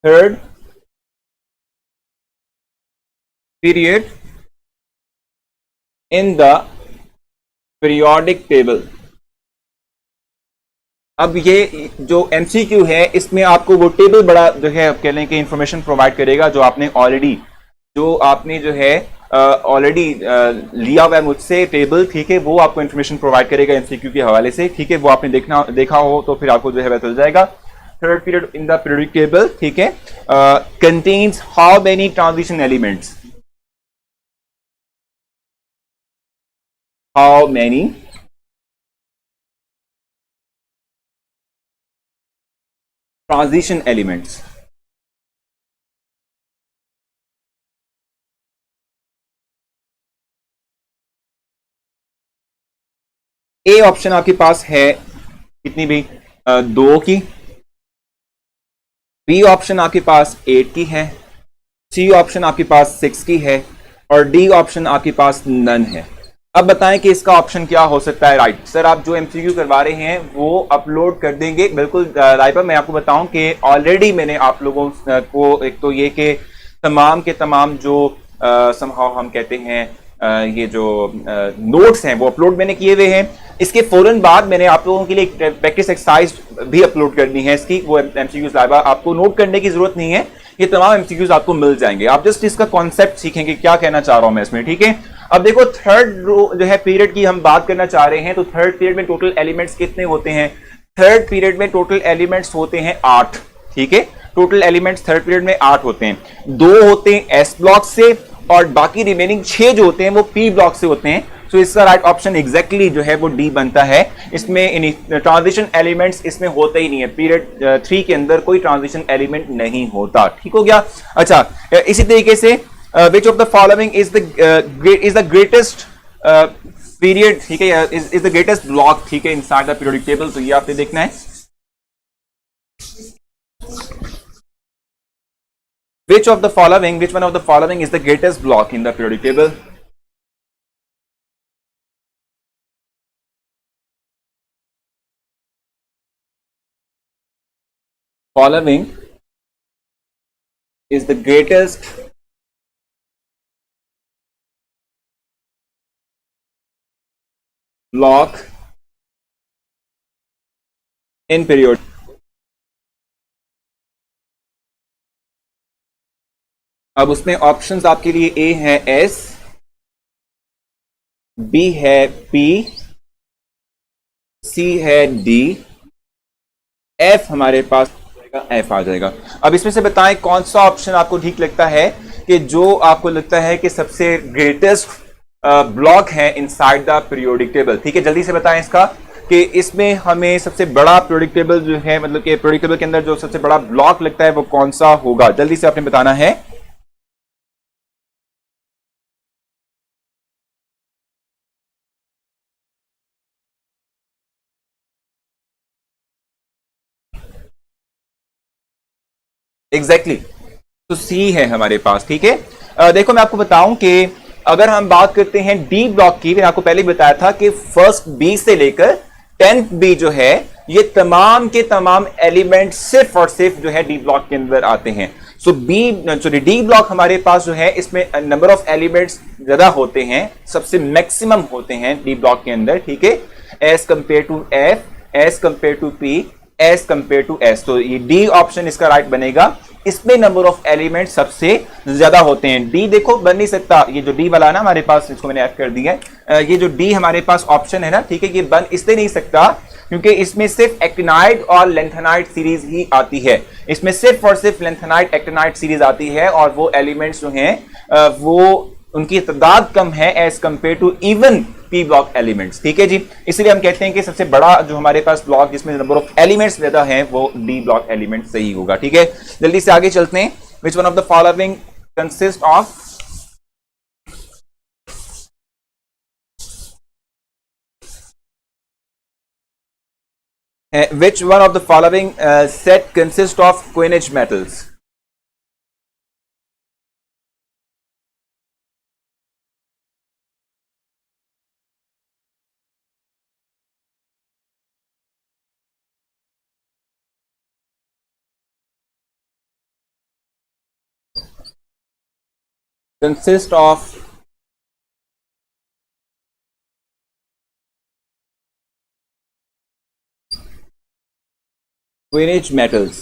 third period in the periodic table. अब ये जो एमसीक्यू है इसमें आपको वो टेबल बड़ा जो है कह लें कि इंफॉर्मेशन प्रोवाइड करेगा, जो आपने जो है ऑलरेडी लिया हुआ है मुझसे टेबल, ठीक है, वो आपको इंफॉर्मेशन प्रोवाइड करेगा एमसीक्यू के हवाले से, ठीक है। वो आपने देखा हो तो फिर आपको जो है पता चल जाएगा। Third period in the periodic table, ठीक है, contains how many transition elements, how many transition elements. A option आपके पास है कितनी भी 2 की, बी ऑप्शन आपके पास 8 की है, सी ऑप्शन आपके पास 6 की है, और डी ऑप्शन आपके पास नन है। अब बताएं कि इसका ऑप्शन क्या हो सकता है राइट। सर आप जो एमसीक्यू करवा रहे हैं वो अपलोड कर देंगे, बिल्कुल राइट। मैं आपको बताऊं कि ऑलरेडी मैंने आप लोगों को एक तो ये कि तमाम के तमाम जो समहाउ हम कहते हैं ये जो नोट्स हैं वो अपलोड मैंने किए हुए हैं। इसके फौरन बाद मैंने आप लोगों के लिए एक प्रैक्टिस एक्सरसाइज भी अपलोड करनी है इसकी, वो एमसीक्यूज लाइवा, आपको नोट करने की जरूरत नहीं है, ये तमाम एमसीक्यूज आपको मिल जाएंगे। आप जस्ट इसका कॉन्सेप्ट सीखेंगे क्या कहना चाह रहा हूं मैं इसमें, ठीक है। अब देखो थर्ड जो है पीरियड की हम बात करना चाह रहे हैं, तो थर्ड पीरियड में टोटल एलिमेंट्स कितने होते हैं? थर्ड पीरियड में टोटल एलिमेंट्स होते हैं 8, ठीक है। टोटल एलिमेंट्स थर्ड पीरियड में 8 होते हैं। 2 होते हैं एस ब्लॉक से और बाकी रिमेनिंग 6 जो होते हैं वो पी ब्लॉक से होते हैं। तो इसका राइट ऑप्शन एग्जैक्टली जो है वो डी बनता है। इसमें ट्रांजिशन एलिमेंट्स इसमें होते ही नहीं है, पीरियड 3 के अंदर कोई ट्रांजिशन एलिमेंट नहीं होता। ठीक हो गया। अच्छा, इसी तरीके से which of the following is the greatest period, ठीक है, इज द ग्रेटेस्ट ब्लॉक, ठीक है, इनसाइड द पीरियोडिक टेबल। तो ये आपने देखना है, which one of the following is the greatest block in the periodic table? Following is the greatest block in period. अब उसमें ऑप्शंस आपके लिए ए है एस, बी है पी, सी है डी, एफ हमारे पास एफ आ जाएगा। अब इसमें से बताएं कौन सा ऑप्शन आपको ठीक लगता है, कि जो आपको लगता है कि सबसे ग्रेटेस्ट ब्लॉक है इनसाइड द पीरियोडिक टेबल। ठीक है, जल्दी से बताएं इसका, कि इसमें हमें सबसे बड़ा पीरियोडिक टेबल जो है, मतलब कि पीरियोडिक टेबल के अंदर जो सबसे बड़ा ब्लॉक लगता है वो कौन सा होगा। जल्दी से आपने बताना है। एग्जैक्टली तो सी है हमारे पास। ठीक है, देखो मैं आपको बताऊं कि अगर हम बात करते हैं डी ब्लॉक की, मैंने आपको पहले ही बताया था कि फर्स्ट बी से लेकर 10th बी जो है, ये तमाम के तमाम एलिमेंट सिर्फ और सिर्फ जो है डी ब्लॉक के अंदर आते हैं। सो डी ब्लॉक हमारे पास जो है, इसमें नंबर ऑफ एलिमेंट्स ज्यादा होते हैं, सबसे मैक्सिमम होते हैं डी ब्लॉक के अंदर। ठीक है, as compared to F, as compared to P, as compared to S. तो ये डी ऑप्शन इसका राइट बनेगा। इसमें नंबर ऑफ एलिमेंट सबसे ज्यादा होते हैं। डी देखो बन नहीं सकता, ये जो डी वाला ना हमारे पास, इसको मैंने एफ कर दिया है, ये जो डी हमारे पास ऑप्शन है ना, ठीक है, ये बन इसलिए नहीं सकता क्योंकि इसमें सिर्फ एक्टिनाइड और लेंथेनाइड सीरीज ही आती है। इसमें सिर्फ और सिर्फ लेंथेनाइड एक्टिनाइड सीरीज आती है, और वो एलिमेंट्स जो हैं वो उनकी तादाद कम है as compared to even P block elements. ठीक है जी, इसलिए हम कहते हैं कि सबसे बड़ा जो हमारे पास ब्लॉक जिसमें नंबर ऑफ एलिमेंट्स ज्यादा हैं वो डी ब्लॉक एलिमेंट सही होगा। ठीक है, जल्दी से आगे चलते हैं। Which one of the following consist of which one of the following set consists of coinage metals? Consist of coinage metals।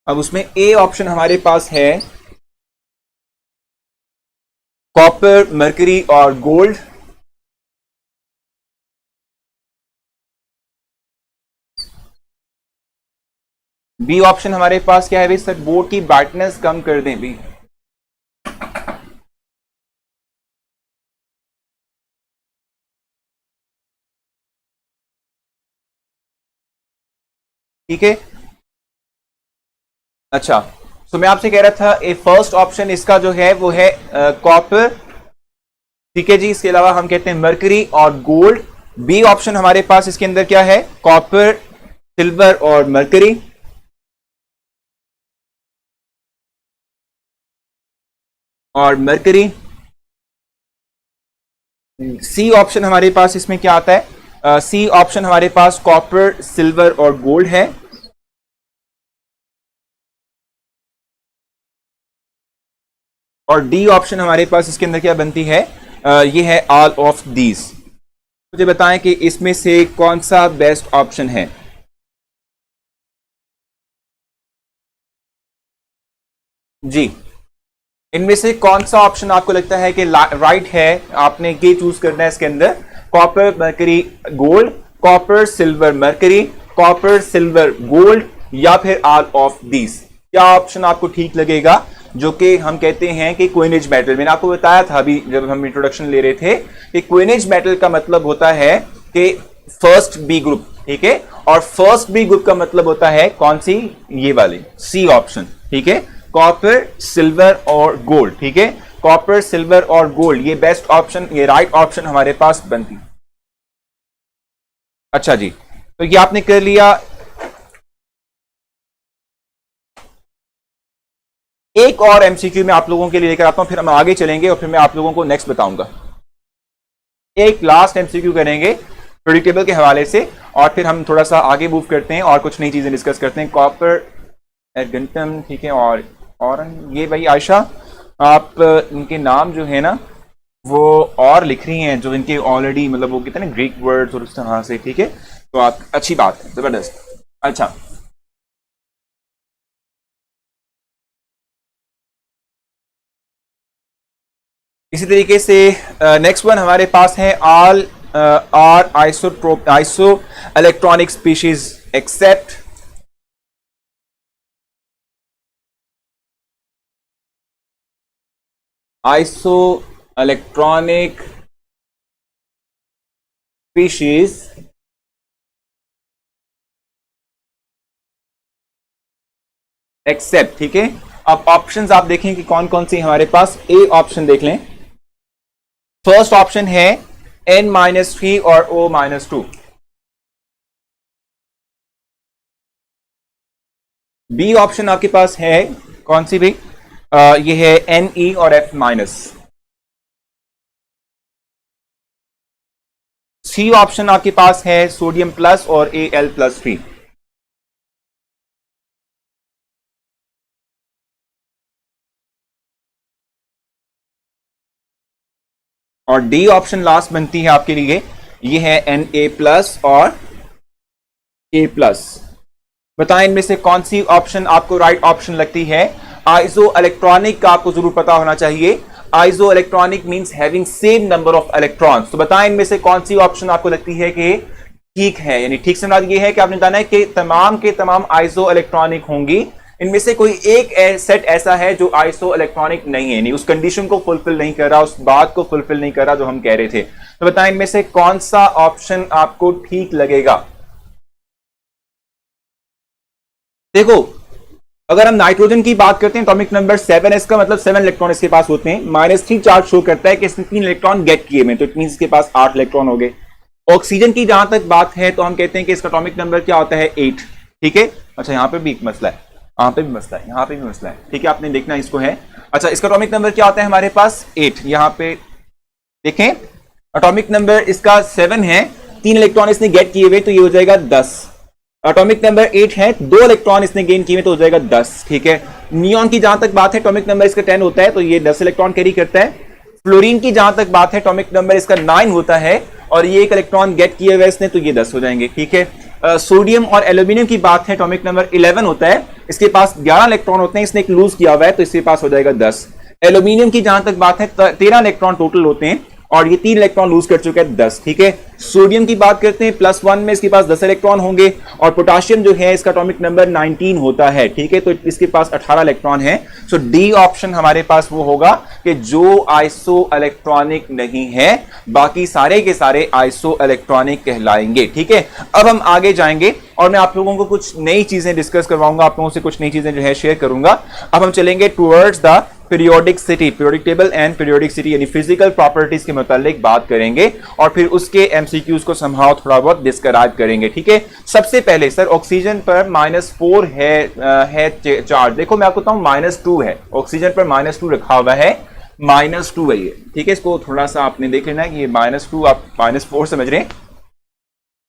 अब उसमें ए ऑप्शन हमारे पास है कॉपर, मरकरी और गोल्ड। बी ऑप्शन हमारे पास क्या है भाई, सर बोर्ड की ब्राइटनेस कम कर दें भी। ठीक है, अच्छा, तो मैं आपसे कह रहा था ए फर्स्ट ऑप्शन इसका जो है वो है कॉपर। ठीक है जी, इसके अलावा हम कहते हैं मरकरी और गोल्ड। बी ऑप्शन हमारे पास इसके अंदर क्या है, कॉपर, सिल्वर और मरकरी। और मरकरी। सी ऑप्शन हमारे पास इसमें क्या आता है, सी ऑप्शन हमारे पास कॉपर, सिल्वर और गोल्ड है। और डी ऑप्शन हमारे पास इसके अंदर क्या बनती है, ये है ऑल ऑफ दीज। मुझे बताएं कि इसमें से कौन सा बेस्ट ऑप्शन है। जी, इनमें से कौन सा ऑप्शन आपको लगता है कि राइट है, आपने ये चूज करना है इसके अंदर, copper, mercury, gold, copper, silver, mercury, copper, silver, gold, या फिर ऑल ऑफ दीज। क्या ऑप्शन आपको ठीक लगेगा। जो कि हम कहते हैं कि क्विनेज मेटल। मैंने आपको बताया था अभी जब हम इंट्रोडक्शन ले रहे थे कि क्विनेज मेटल का मतलब होता है कि फर्स्ट बी ग्रुप, ठीक है, और फर्स्ट बी ग्रुप का मतलब होता है कौन सी, ये वाली सी ऑप्शन, ठीक है, कॉपर सिल्वर और गोल्ड, ठीक है, कॉपर सिल्वर और गोल्ड, ये बेस्ट ऑप्शन, ये राइट ऑप्शन हमारे पास बनती है। अच्छा जी, तो ये आपने कर लिया। एक और एमसीक्यू में आप लोगों के लिए लेकर आता हूं, फिर हम आगे चलेंगे और फिर मैं आप लोगों को नेक्स्ट बताऊंगा। एक लास्ट एमसीक्यू करेंगे पीरियोडिक टेबल के हवाले से और फिर हम थोड़ा सा आगे मूव करते हैं और कुछ नई चीजें डिस्कस करते हैं। कॉपर एर्गेंटम, ठीक है, और ये भाई आयशा, आप इनके नाम जो है ना वो और लिख रही हैं जो इनके ऑलरेडी मतलब वो कहते हैं ना ग्रीक वर्ड्स और उस तरह से, ठीक है, तो आप अच्छी बात है, जबरदस्त। अच्छा, इसी तरीके से नेक्स्ट वन हमारे पास है all are isoelectronic species except isoelectronic species except, ठीक है। अब ऑप्शंस आप देखें कि कौन कौन सी हमारे पास। ए ऑप्शन देख लें, फर्स्ट ऑप्शन है N-3 और O-2। बी ऑप्शन आपके पास है कौन सी भी, ये है Ne और F-। सी ऑप्शन आपके पास है सोडियम प्लस और Al+3। और डी ऑप्शन लास्ट बनती है आपके लिए, ये है Na+ और A+। बताएं इनमें से कौन सी ऑप्शन आपको राइट ऑप्शन लगती है। आइसो इलेक्ट्रॉनिक का आपको जरूर पता होना चाहिए। Iso electronic means having same number of electrons. तो बताएं इनमें से कौन सी ऑप्शन आपको लगती है कि ठीक है, यानी ठीक से मतलब ये है कि आपने बताना है कि तमाम के तमाम आइसो इलेक्ट्रॉनिक होंगी, इनमें से कोई एक सेट ऐसा है जो आइसो इलेक्ट्रॉनिक नहीं है, नहीं उस कंडीशन को फुलफिल नहीं कर रहा, उस बात को फुलफिल नहीं कर रहा जो हम कह रहे थे। तो बताएं इनमें से कौन सा ऑप्शन आपको ठीक लगेगा। देखो, अगर हम नाइट्रोजन की बात करते हैं, एटॉमिक नंबर 7s का मतलब 7 इलेक्ट्रॉन इसके पास होते हैं। -3 चार्ज शो करता है कि इसने 3 इलेक्ट्रॉन गेट किए हैं, तो इट मींस इसके पास 8 इलेक्ट्रॉन हो गए। ऑक्सीजन की जहां तक बात है तो हम कहते हैं कि इसका एटॉमिक नंबर क्या होता है, 8, ठीक है। अच्छा, यहां पे भी एक मसला है, यहां पे भी मसला है, यहां पे भी मसला है, ठीक है, आपने देखना इसको है। अच्छा, इसका एटॉमिक नंबर क्या होता है हमारे पास, 8। यहां पे देखें, एटॉमिक नंबर इसका 7 है, 3 इलेक्ट्रॉन इसने गेट किए हुए, तो ये हो जाएगा 10। एटॉमिक नंबर 8 है, 2 इलेक्ट्रॉन इसने गेन किए, तो हो जाएगा 10, ठीक है। नियॉन की जहां तक बात है, एटॉमिक नंबर इसका 10 होता है, तो ये 10 इलेक्ट्रॉन कैरी करता है। फ्लोरीन की जहां तक बात है, एटॉमिक नंबर इसका 9 होता है और ये 1 इलेक्ट्रॉन गेट किए हुए इसने, तो ये 10 हो जाएंगे, ठीक है। सोडियम और एल्यूमिनियम की बात है, एटॉमिक नंबर 11 होता है, इसके पास 11 इलेक्ट्रॉन होते हैं, इसने एक लूज किया हुआ है, तो इसके पास हो जाएगा 10। एल्यूमिनियम की जहां तक बात है, 13 इलेक्ट्रॉन टोटल होते हैं और ये 3 इलेक्ट्रॉन लूज कर चुका है, 10, ठीक है। सोडियम की बात करते हैं, +1 में इसके पास 10 इलेक्ट्रॉन होंगे और पोटाशियम जो है इसका एटॉमिक नंबर 19 होता है, ठीक है, तो इसके पास 18 इलेक्ट्रॉन है। सो डी ऑप्शन हमारे पास वो होगा कि जो आइसो इलेक्ट्रॉनिक नहीं है, बाकी सारे के सारे आइसो इलेक्ट्रॉनिक कहलाएंगे, ठीक है। अब हम आगे जाएंगे और मैं आप लोगों को कुछ नई चीजें डिस्कस करवाऊंगा, आप लोगों से कुछ नई चीजें जो है शेयर करूंगा। अब हम चलेंगे towards the periodicity, periodic table and periodicity, यानी फिजिकल प्रॉपर्टीज के मुतालिक बात करेंगे और फिर उसके एमसीक्यूज को समहाउ थोड़ा बहुत डिस्क्राइब करेंगे, ठीक है। सबसे पहले सर, ऑक्सीजन पर -4 है चार्ज। देखो मैं आपको बताऊं, -2 है ऑक्सीजन पर, -2 रखा हुआ है, -2 है ये, ठीक है। इसको थोड़ा सा आपने देख लेना है कि ये -2 आप -4 समझ रहे हैं,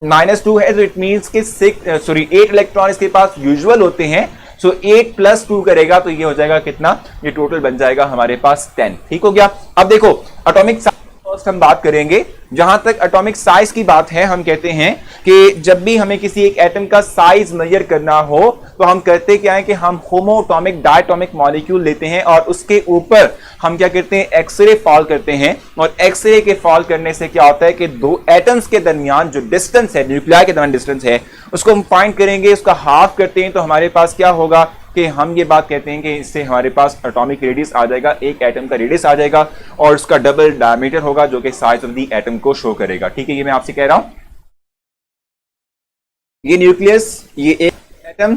-2 है, तो इट मींस कि 8 इलेक्ट्रॉन इसके पास यूजुअल होते हैं। सो 8 + 2 करेगा तो ये हो जाएगा कितना, ये टोटल बन जाएगा हमारे पास 10, ठीक हो गया। अब देखो एटॉमिक साइज फर्स्ट हम बात करेंगे। जहां तक एटॉमिक साइज की बात है, हम कहते हैं कि जब भी हमें किसी एक एटम का साइज मेजर करना हो तो हम करते क्या है कि हम होमोटॉमिक डायटोमिक मॉलिक्यूल लेते हैं और उसके ऊपर हम क्या करते हैं, एक्सरे फॉल करते हैं। और एक्सरे के फॉल करने से क्या होता है कि दो एटम्स के दरमियान जो डिस्टेंस है, न्यूक्लियाई के दरमियान डिस्टेंस है, उसको हम फाइंड करेंगे, उसका हाफ करते हैं तो हमारे पास क्या होगा कि हम ये बात कहते हैं कि इससे हमारे पास एटॉमिक रेडियस आ जाएगा, एक एटम का रेडियस आ जाएगा और उसका डबल डायमीटर होगा जो कि साइज ऑफ द एटम को शो करेगा। ठीक है, ये मैं आपसे कह रहा हूं, ये न्यूक्लियस, ये एक एटम,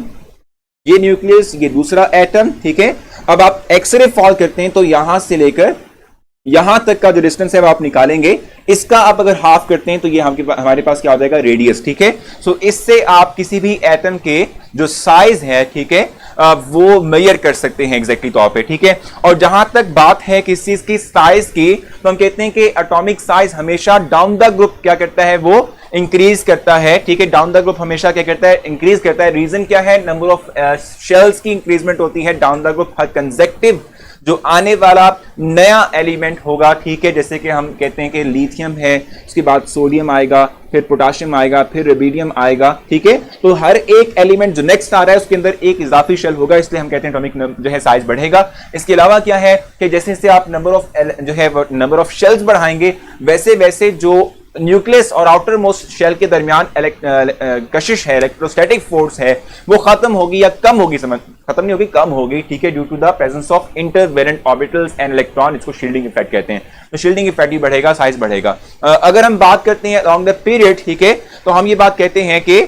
ये न्यूक्लियस, ये दूसरा एटम। ठीक है, अब आप एक्सरे फॉल करते हैं तो यहां से लेकर यहां तक का जो डिस्टेंस है वो आप निकालेंगे, इसका आप अगर हाफ करते हैं तो ये हमारे पास क्या हो जाएगा, रेडियस। ठीक है, सो इससे आप किसी भी एटम के जो साइज है, ठीक है, वो मेजर कर सकते हैं एग्जैक्टली तौर पे। ठीक है, और जहां तक बात है किसी चीज की साइज की, तो हम कहते हैं कि एटॉमिक साइज हमेशा डाउन द ग्रुप क्या करता है, वो इंक्रीज करता है। ठीक है, डाउन द ग्रुप हमेशा क्या करता है, इंक्रीज करता है। रीजन क्या है, नंबर ऑफ शेल्स की इंक्रीजमेंट होती है down the group. Her consecutive जो आने वाला नया एलिमेंट होगा, ठीक है, जैसे कि हम कहते हैं कि लिथियम है, उसके बाद सोडियम आएगा, फिर पोटाशियम आएगा, फिर रुबिडियम आएगा। ठीक है, तो हर एक एलिमेंट जो नेक्स्ट आ रहा है उसके अंदर एक इजाफी शेल होगा, इसलिए हम कहते हैं एटॉमिक जो है साइज बढ़ेगा। इसके अलावा क्या है कि जैसे जैसे आप नंबर ऑफ जो है नंबर ऑफ शेल्स बढ़ाएंगे, वैसे वैसे जो न्यूक्लियस और आउटर मोस्ट शेल के दरमियान कशिश है, इलेक्ट्रोस्टैटिक फोर्स है, वो खत्म होगी या कम होगी, समझ खत्म नहीं होगी, कम होगी। ठीक है, due to the presence of intervalent orbitals and electron, इसको शील्डिंग इफेक्ट कहते हैं। तो शील्डिंग इफेक्ट भी बढ़ेगा, साइज बढ़ेगा। अगर हम बात करते हैं अलोंग द पीरियड, ठीक है, तो हम ये बात कहते हैं कि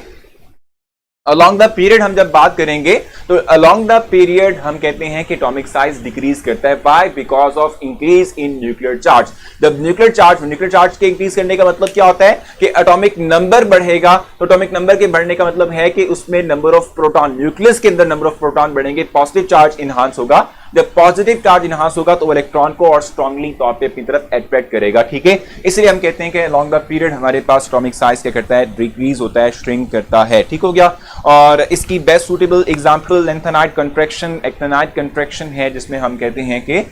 अलोंग द पीरियड हम जब बात करेंगे तो अलोंग द पीरियड हम कहते हैं कि एटॉमिक साइज डिक्रीज करता है। Why? Because of increase in nuclear charge. जब न्यूक्लियर चार्ज के इंक्रीज करने का मतलब क्या होता है कि एटॉमिक नंबर बढ़ेगा। तो एटॉमिक नंबर के बढ़ने का मतलब है कि उसमें नंबर ऑफ प्रोटॉन, न्यूक्लियस के अंदर नंबर ऑफ प्रोटॉन बढ़ेंगे, पॉजिटिव चार्ज इनहांस होगा। जब पॉजिटिव चार्ज इनहांस होगा तो इलेक्ट्रॉन को और स्ट्रांगली तौर पे अपनी तरफ अट्रैक्ट करेगा। ठीक है, इसलिए हम कहते हैं कि अलोंग द पीरियड हमारे पास एटॉमिक साइज क्या करता है, डिक्रीज होता है, श्रिंक करता है। ठीक हो गया। और इसकी best suitable example lanthanide contraction, actinide contraction है, जिसमें हम कहते हैं कि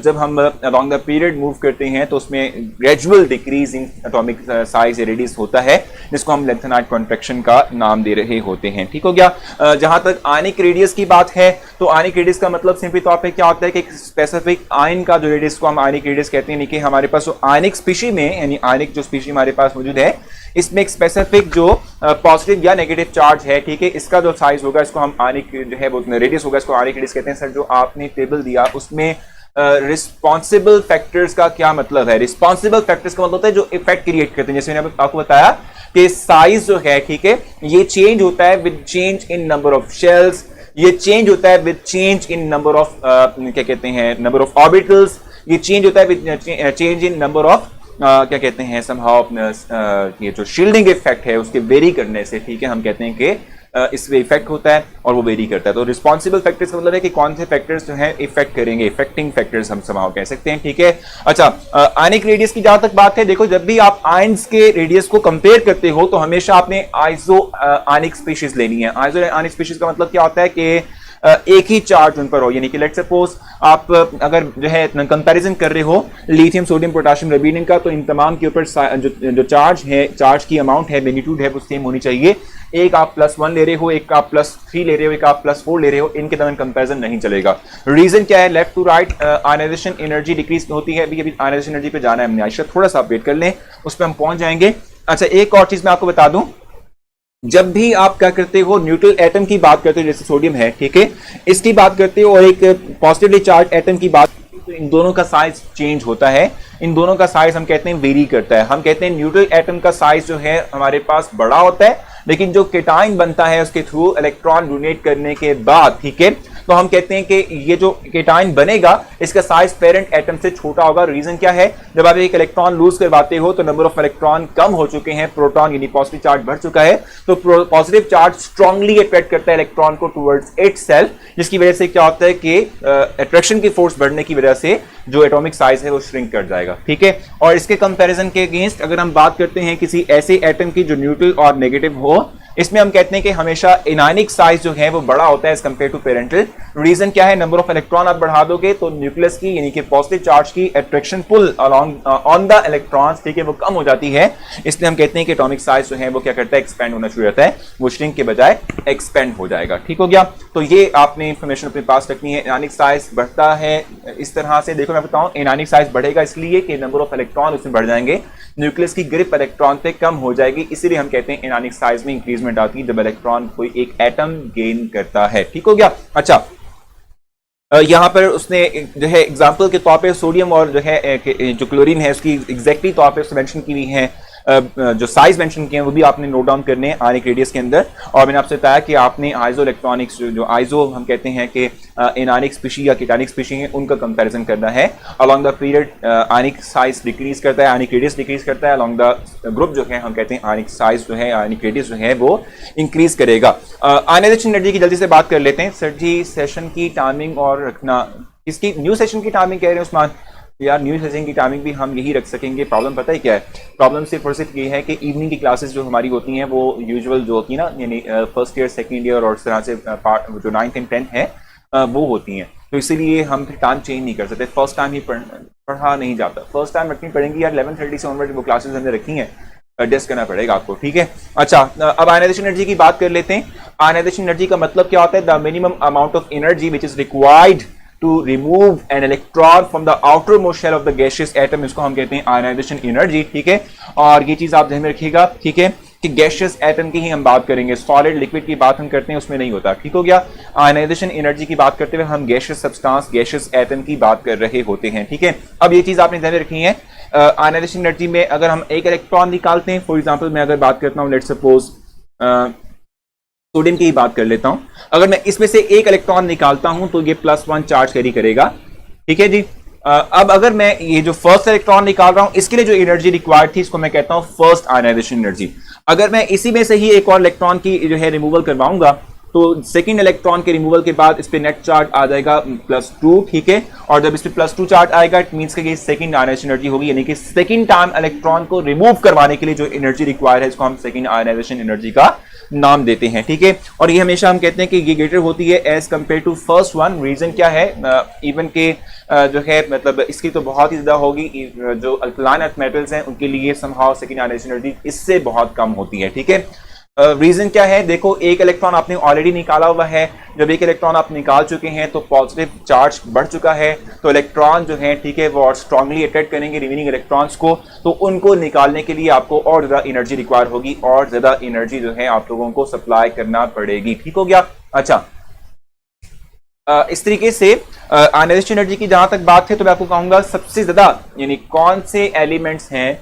जब हम अलोंग द पीरियड मूव करते हैं तो उसमें gradual decrease in atomic size radius होता है, जिसको हम लेंथेनाइट कंट्रैक्शन का नाम दे रहे होते हैं। ठीक हो गया। जहां तक आयनिक रेडियस की बात है तो आयनिक रेडियस का मतलब सिंपली तौर पे क्या होता है कि स्पेसिफिक आयन का जो रेडियस को हम आयनिक रेडियस कहते हैं, कि हमारे पास जो आयनिक स्पीशी में, यानी आयनिक जो स्पीशी हमारे पास मौजूद है, इसमें एक स्पेसिफिक जो पॉजिटिव या नेगेटिव चार्ज है, ठीक है, इसका जो साइज होगा इसको हम आयनिक जो है वो रेडियस होगा, इसको आयनिक रेडियस कहते हैं। सर, जो आपने टेबल दिया उसमें रिस्पॉन्सिबल फैक्टर्स का क्या मतलब है? रिस्पॉन्सिबल फैक्टर्स का मतलब होता है जो इफेक्ट क्रिएट करते हैं। जैसे मैंने आपको बताया कि साइज जो है, ठीक है, ये चेंज होता है with change in number of shells, ये चेंज होता है with change in number of क्या कहते हैं, नंबर ऑफ ऑर्बिटल्स, ये चेंज होता है with change in number of क्या कहते हैं, समहाउ ये जो शील्डिंग इफेक्ट है उसके वेरी करने से, ठीक है, हम कहते हैं कि इसमें इफेक्ट होता है और वो वेरी करता है। तो रिस्पॉन्सिबल फैक्टर्स का मतलब है कि कौन से फैक्टर्स जो हैं इफेक्ट करेंगे, इफेक्टिंग फैक्टर्स हम समाव कह सकते हैं। ठीक है, अच्छा, आयनिक रेडियस की जहां तक बात है, देखो जब भी आप आयंस के रेडियस को कंपेयर करते हो तो हमेशा आपने आइसो आयनिक स्पीशीज लेनी है। आइसो आयनिक स्पीशीज का मतलब क्या होता है कि एक ही चार्ज उन पर हो, यानी कि लेट्स सपोज आप अगर जो है कंपैरिजन कर रहे हो लिथियम, सोडियम, पोटेशियम, रुबिडियम का, तो इन तमाम के ऊपर जो चार्ज है, चार्ज की अमाउंट है, मैग्नीट्यूड है, वो सेम होनी चाहिए। एक आप +1 ले रहे हो, एक आप +3 ले रहे हो, एक आप +4 ले रहे हो, इनके दरमियान कंपैरिजन नहीं चलेगा। रीजन क्या है? Left to right ionization energy decrease होती है। अभी आयनाइजेशन एनर्जी पे जाना है हमने, आयशा थोड़ा सा वेट कर लें, उस पर हम पहुंच जाएंगे। अच्छा, एक और चीज मैं आपको बता दूं, जब भी आप क्या करते हो, न्यूट्रल एटम की बात करते हो, जैसे सोडियम है, ठीक है, इसकी बात करते हो, और एक पॉजिटिवली चार्ज एटम की बात, तो इन दोनों का साइज चेंज होता है। इन दोनों का साइज हम कहते हैं वेरी करता है। हम कहते हैं न्यूट्रल एटम का साइज जो है हमारे पास बड़ा होता है, लेकिन जो केटाइन बनता है उसके थ्रू इलेक्ट्रॉन डोनेट करने के बाद, ठीक है, तो हम कहते हैं कि ये जो केटाइन बनेगा इसका साइज पेरेंट एटम से छोटा होगा। रीजन क्या है? जब आप एक इलेक्ट्रॉन लूज करवाते हो तो नंबर ऑफ इलेक्ट्रॉन कम हो चुके हैं, प्रोटॉन यानी पॉजिटिव चार्ज बढ़ चुका है, तो पॉजिटिव चार्ज स्ट्रांगली अट्रैक्ट करता है इलेक्ट्रॉन को टुवर्ड्स इटसेल्फ, जिसकी वजह से क्या होता है कि अट्रैक्शन की फोर्स बढ़ने की वजह से जो एटॉमिक साइज है वो श्रिंक कर जाएगा। ठीक है, और इसके कंपैरिजन के अगेंस्ट अगर हम बात करते हैं किसी ऐसे एटम की जो न्यूट्रल और नेगेटिव हो, इसमें हम कहते हैं कि हमेशा इनायनिक साइज जो है वो बड़ा होता है as compared to parental. Reason क्या है? नंबर ऑफ इलेक्ट्रॉन आप बढ़ा दोगे तो न्यूक्लियस की यानी कि पॉजिटिव चार्ज की attraction pull along on the electrons, ठीक है, वो कम हो जाती है। इसलिए हम कहते हैं कि एटॉमिक साइज जो है वो क्या करता है, एक्सपेंड होना शुरू होता है, वो श्रिंक के बजाय एक्सपेंड हो जाएगा। ठीक हो गया, तो ये आपने इंफॉर्मेशन अपने पास रखनी है। इनायनिक साइज बढ़ता है इस तरह से, देखो मैं बताऊं, इनायनिक साइज बढ़ेगा इसलिए कि नंबर ऑफ इलेक्ट्रॉन उसमें बढ़ जाएंगे, न्यूक्लियस की ग्रिप इलेक्ट्रॉन पे कम हो जाएगी, इसीलिए हम कहते हैं इनायनिक साइज में इंक्रीजमेंट अचीवमेंट आती है जब इलेक्ट्रॉन कोई एक एटम गेन करता है। ठीक हो गया। अच्छा, यहाँ पर उसने जो है एग्जाम्पल के तौर पे सोडियम और जो है जो क्लोरीन है उसकी एग्जैक्टली तौर पे मेंशन की हुई है, जो साइज मेंशन किए हैं वो भी आपने नोट डाउन करने हैं आनिक रेडियस के अंदर। और मैंने आपसे बताया कि आपने आइजो इलेक्ट्रॉनिक्स जो आइजो हम कहते हैं कि इनआनिक स्पीशी या कीटानिक स्पीशी है उनका कंपैरिजन करना है। Along the period ionic size decrease करता है, आनिक रेडियस डिक्रीज करता है, अलॉन्ग द ग्रुप जो है हम कहते हैं आनिक साइज जो है आनिक रेडियस जो है वो इंक्रीज करेगा। आयनाइजेशन एनर्जी की जल्दी से बात कर लेते हैं। सर जी सेशन की टाइमिंग और रखना, इसकी न्यू सेशन की टाइमिंग कह रहे हैं उस्मान? यार न्यू सेशन की टाइमिंग भी हम यही रख सकेंगे। प्रॉब्लम पता है क्या है? प्रॉब्लम सिर्फ और सिर्फ ये है कि इवनिंग की क्लासेस जो हमारी होती हैं वो यूजुअल जो होती है ना, यानी फर्स्ट ईयर सेकेंड ईयर और इस तरह से जो 9th एंड 10th है वो होती हैं, तो इसीलिए हम फिर टाइम चेंज नहीं कर सकते। फर्स्ट टाइम ही पढ़ा नहीं जाता, फर्स्ट टाइम रखनी पड़ेंगी यार। 11:30 से ऑनवर्ड वो क्लासेस हमने रखी हैं, एडजस्ट करना पड़ेगा आपको। ठीक है। अच्छा, अब आयनाइजेशन एनर्जी की बात कर लेते हैं। आयनाइजेशन एनर्जी का मतलब क्या होता है? The minimum amount of energy which is required to remove an electron from the outermost shell of the gaseous atom, इसको हम कहते हैं आयनाइजेशन एनर्जी। ठीक है, और ये चीज आप ध्यान में रखिएगा। ठीक है, कि गैसियस एटम की ही हम बात करेंगे, सॉलिड लिक्विड की बात हम करते हैं उसमें नहीं होता। ठीक हो गया। आयनाइजेशन एनर्जी की बात करते हुए हम गैसियस सब्सटेंस, गैसियस एटम की बात कर रहे होते हैं। ठीक है, अब ये चीज आपने ध्यान में रखनी है। आयनाइजेशन एनर्जी में अगर हम एक इलेक्ट्रॉन निकालते हैं, फॉर एग्जांपल मैं अगर बात करता हूं, लेट्स सपोज सोडियम की ही बात कर लेता हूं, अगर मैं इसमें से एक इलेक्ट्रॉन निकालता हूं तो ये +1 चार्ज कैरी करेगा। ठीक है जी। अब अगर मैं ये जो फर्स्ट इलेक्ट्रॉन निकाल रहा हूं इसके लिए जो एनर्जी रिक्वायर्ड थी इसको मैं कहता हूं फर्स्ट आयनाइजेशन एनर्जी। अगर मैं इसी में से ही एक और इलेक्ट्रॉन की जो है रिमूवल करवाऊंगा तो सेकंड इलेक्ट्रॉन के रिमूवल के बाद इस पे नेट चार्ज आ जाएगा +2। ठीक है, और जब इस पे +2 चार्ज आएगा इट मींस कि ये सेकंड आयनाइजेशन एनर्जी होगी, यानी कि सेकंड टाइम इलेक्ट्रॉन को रिमूव करवाने के लिए जो एनर्जी रिक्वायर्ड है इसको हम सेकंड आयनाइजेशन एनर्जी का नाम देते हैं। ठीक है, और ये हमेशा हम कहते हैं कि ये ग्रेटर होती है as compared to first one. Reason क्या है? इवन के जो है मतलब इसकी तो बहुत ही ज्यादा होगी, जो अल्कलाइन अर्थ मेटल्स हैं उनके लिए समहाउ सेकंड आयनाइजेशन एनर्जी इससे बहुत कम होती है। ठीक है, रीजन क्या है? देखो, एक इलेक्ट्रॉन आपने ऑलरेडी निकाला हुआ है, जब एक इलेक्ट्रॉन आप निकाल चुके हैं तो पॉजिटिव चार्ज बढ़ चुका है, तो इलेक्ट्रॉन जो है ठीक है वो और स्ट्रांगली अट्रैक्ट करेंगे रिमेनिंग इलेक्ट्रॉन्स को, तो उनको निकालने के लिए आपको और ज्यादा एनर्जी रिक्वायर होगी और ज्यादा एनर्जी जो है आप लोगों को सप्लाई करना पड़ेगी। ठीक हो गया। अच्छा, इस तरीके से आयनाइजेशन एनर्जी की जहां तक बात है तो मैं आपको कहूंगा सबसे ज्यादा यानी कौन से एलिमेंट्स हैं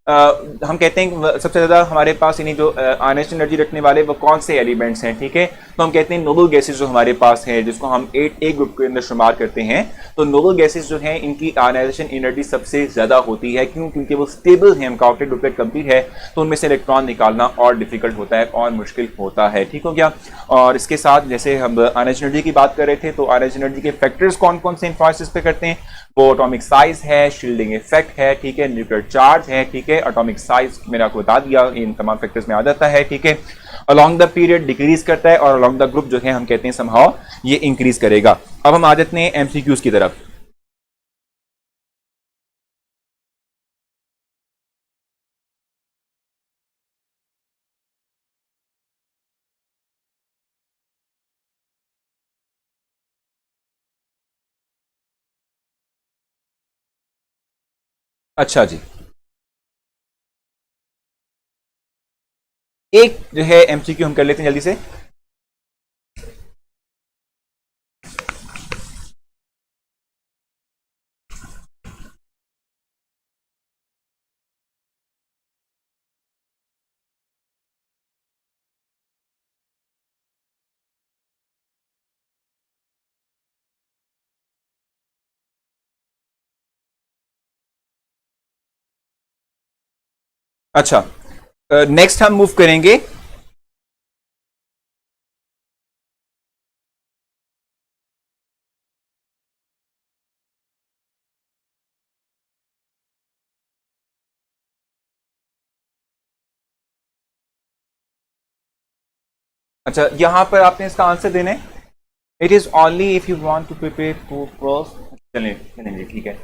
हम कहते हैं सबसे ज्यादा हमारे पास यानी जो आयनाइजेशन एनर्जी रखने वाले वो कौन से एलिमेंट्स हैं। ठीक है, तो हम कहते हैं नोबल गैसेस जो हमारे पास है जिसको हम 8 ग्रुप के अंदर शुमार करते हैं, तो नोबल गैसेस जो हैं इनकी आयनाइजेशन एनर्जी सबसे ज्यादा होती है। क्यों? क्योंकि वो स्टेबल है, कॉन्टेक्ट डुप्लेट कंप्लीट है, तो उनमें से इलेक्ट्रॉन निकालना और डिफिकल्ट होता है और मुश्किल होता है। ठीक हो गया। और इसके साथ जैसे हम आयनाइजेशन एनर्जी की बात कर रहे थे, तो आयनाइजेशन एनर्जी के फैक्टर्स कौन कौन से इन्फ्लुएंस पे करते हैं? वो एटॉमिक साइज है, शील्डिंग इफेक्ट है, ठीक है, न्यूक्लियर चार्ज है, ठीक है, एटॉमिक साइज मैंने आपको बता दिया इन तमाम फैक्टर्स में आ जाता है। ठीक है, अलोंग द पीरियड डिक्रीज करता है और अलोंग द ग्रुप जो है हम कहते हैं समहाउ ये इंक्रीज करेगा। अब हम आ जाते हैं एमसीक्यूज की तरफ। अच्छा जी, एक जो है एमसीक्यू हम कर लेते हैं जल्दी से। अच्छा, नेक्स्ट हम मूव करेंगे। अच्छा, यहां पर आपने इसका आंसर देना है। It is only if you want to prepare for first. चलिए चलेंगे, ठीक है।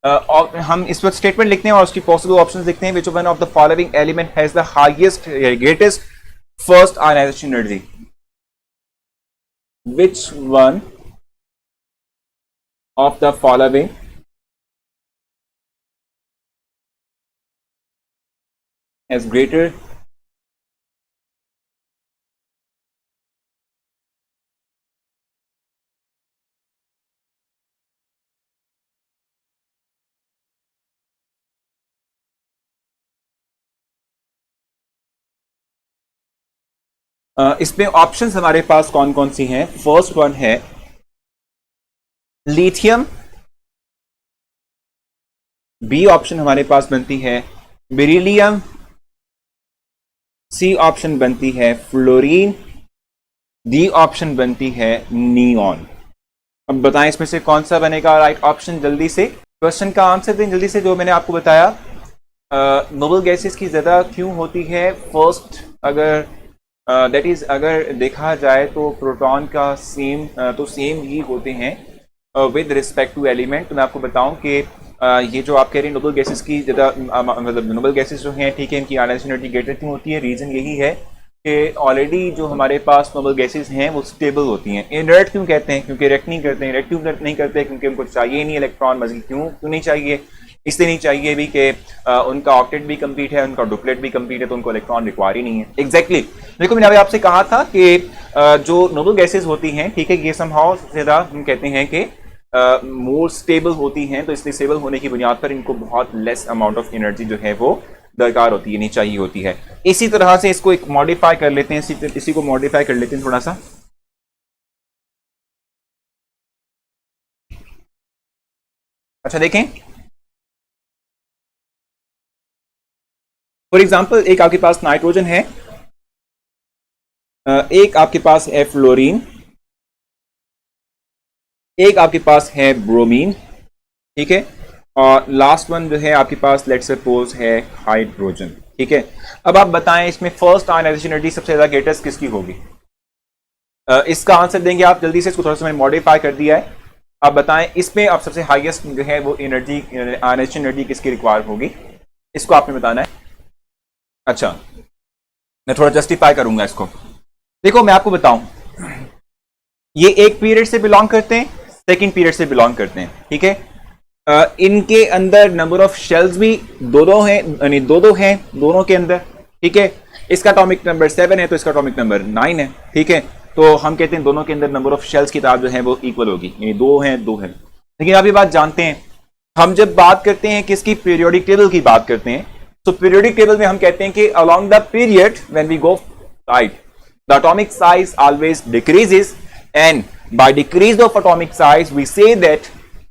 और हम इस वक्त स्टेटमेंट लिखते हैं और उसकी पॉसिबल ऑप्शंस लिखते हैं। Which one of the following element has the highest greatest first ionization energy? Which one of the following has greater इसमें ऑप्शंस हमारे पास कौन कौन सी हैं? फर्स्ट वन है लिथियम, बी ऑप्शन हमारे पास बनती है बेरिलियम, सी ऑप्शन बनती है फ्लोरीन, डी ऑप्शन बनती है नियॉन। अब बताएं इसमें से कौन सा बनेगा राइट ऑप्शन? जल्दी से क्वेश्चन का आंसर दें जल्दी से। जो मैंने आपको बताया नोबल गैसेस की ज्यादा क्यों होती है? फर्स्ट अगर दैट इज अगर देखा जाए तो प्रोटॉन का सेम ही होते हैं विद रिस्पेक्ट टू एलिमेंट। तो मैं आपको बताऊं कि ये जो आप कह रहे हैं नोबल गैसेस की ज़्यादा मतलब नोबल गैसेस जो हैं ठीक है, इनकी आयनाइजेशन एनर्जी ग्रेटर क्यों होती है? रीज़न यही है कि ऑलरेडी जो हमारे पास नोबल गैसेस हैं वो स्टेबल होती हैं। इनर्ट क्यों कहते हैं? क्योंकि रिएक्ट नहीं करते हैं। रिएक्ट क्यों नहीं करते? क्योंकि उनको चाहिए नहीं इलेक्ट्रॉन। मजीद क्यों नहीं चाहिए? इसलिए नहीं चाहिए भी कि उनका ऑक्टेट भी कंप्लीट है, उनका डुप्लेट भी कंप्लीट है, तो उनको इलेक्ट्रॉन रिक्वायर ही नहीं है। एग्जैक्टली देखो मैंने अभी आपसे कहा था कि जो नोबल गैसेस होती हैं ठीक है, ये समहाउ ज़्यादा हम कहते हैं कि मोर स्टेबल होती हैं, तो इसलिए स्टेबल होने की बुनियाद पर इनको बहुत लेस अमाउंट ऑफ एनर्जी जो है वो दरकार होती है, नहीं चाहिए होती है। इसी तरह से इसको एक मॉडिफाई कर लेते हैं, इसी को मॉडिफाई कर लेते हैं थोड़ा सा। अच्छा देखें, फॉर एग्जाम्पल एक आपके पास नाइट्रोजन है, एक आपके पास है फ्लोरीन, एक आपके पास है ब्रोमीन, ठीक है, और लास्ट वन जो है आपके पास लेट्स सपोज है हाइड्रोजन, ठीक है। अब आप बताएं इसमें फर्स्ट आयनाइजेशन एनर्जी सबसे ज्यादा ग्रेटेस्ट किसकी होगी? इसका आंसर देंगे आप जल्दी से। इसको थोड़ा सा मैंने मॉडिफाई कर दिया है। आप बताएं इसमें आप सबसे हाईएस्ट जो है वो एनर्जी आयनाइजेशन एनर्जी किसकी रिक्वायर होगी? इसको आपने बताना है। अच्छा, मैं थोड़ा जस्टिफाई करूंगा इसको। देखो मैं आपको बताऊं, ये एक पीरियड से बिलोंग करते हैं, सेकंड पीरियड से बिलोंग करते हैं, ठीक है। इनके अंदर नंबर ऑफ शेल्स भी दो हैं, यानी दो हैं दोनों के अंदर, ठीक है। इसका एटॉमिक नंबर 7 है तो इसका एटॉमिक नंबर 9 है, ठीक है। तो हम कहते हैं दोनों के अंदर नंबर ऑफ शेल्स की तादाद जो है वो इक्वल होगी, यानी दो है। लेकिन आप ये बात जानते हैं, हम जब बात करते हैं किसकी, पीरियोडिक टेबल की बात करते हैं, तो पीरियोडिक टेबल में हम कहते हैं कि along the period when we go right the atomic size always decreases, and by decrease of atomic size we say that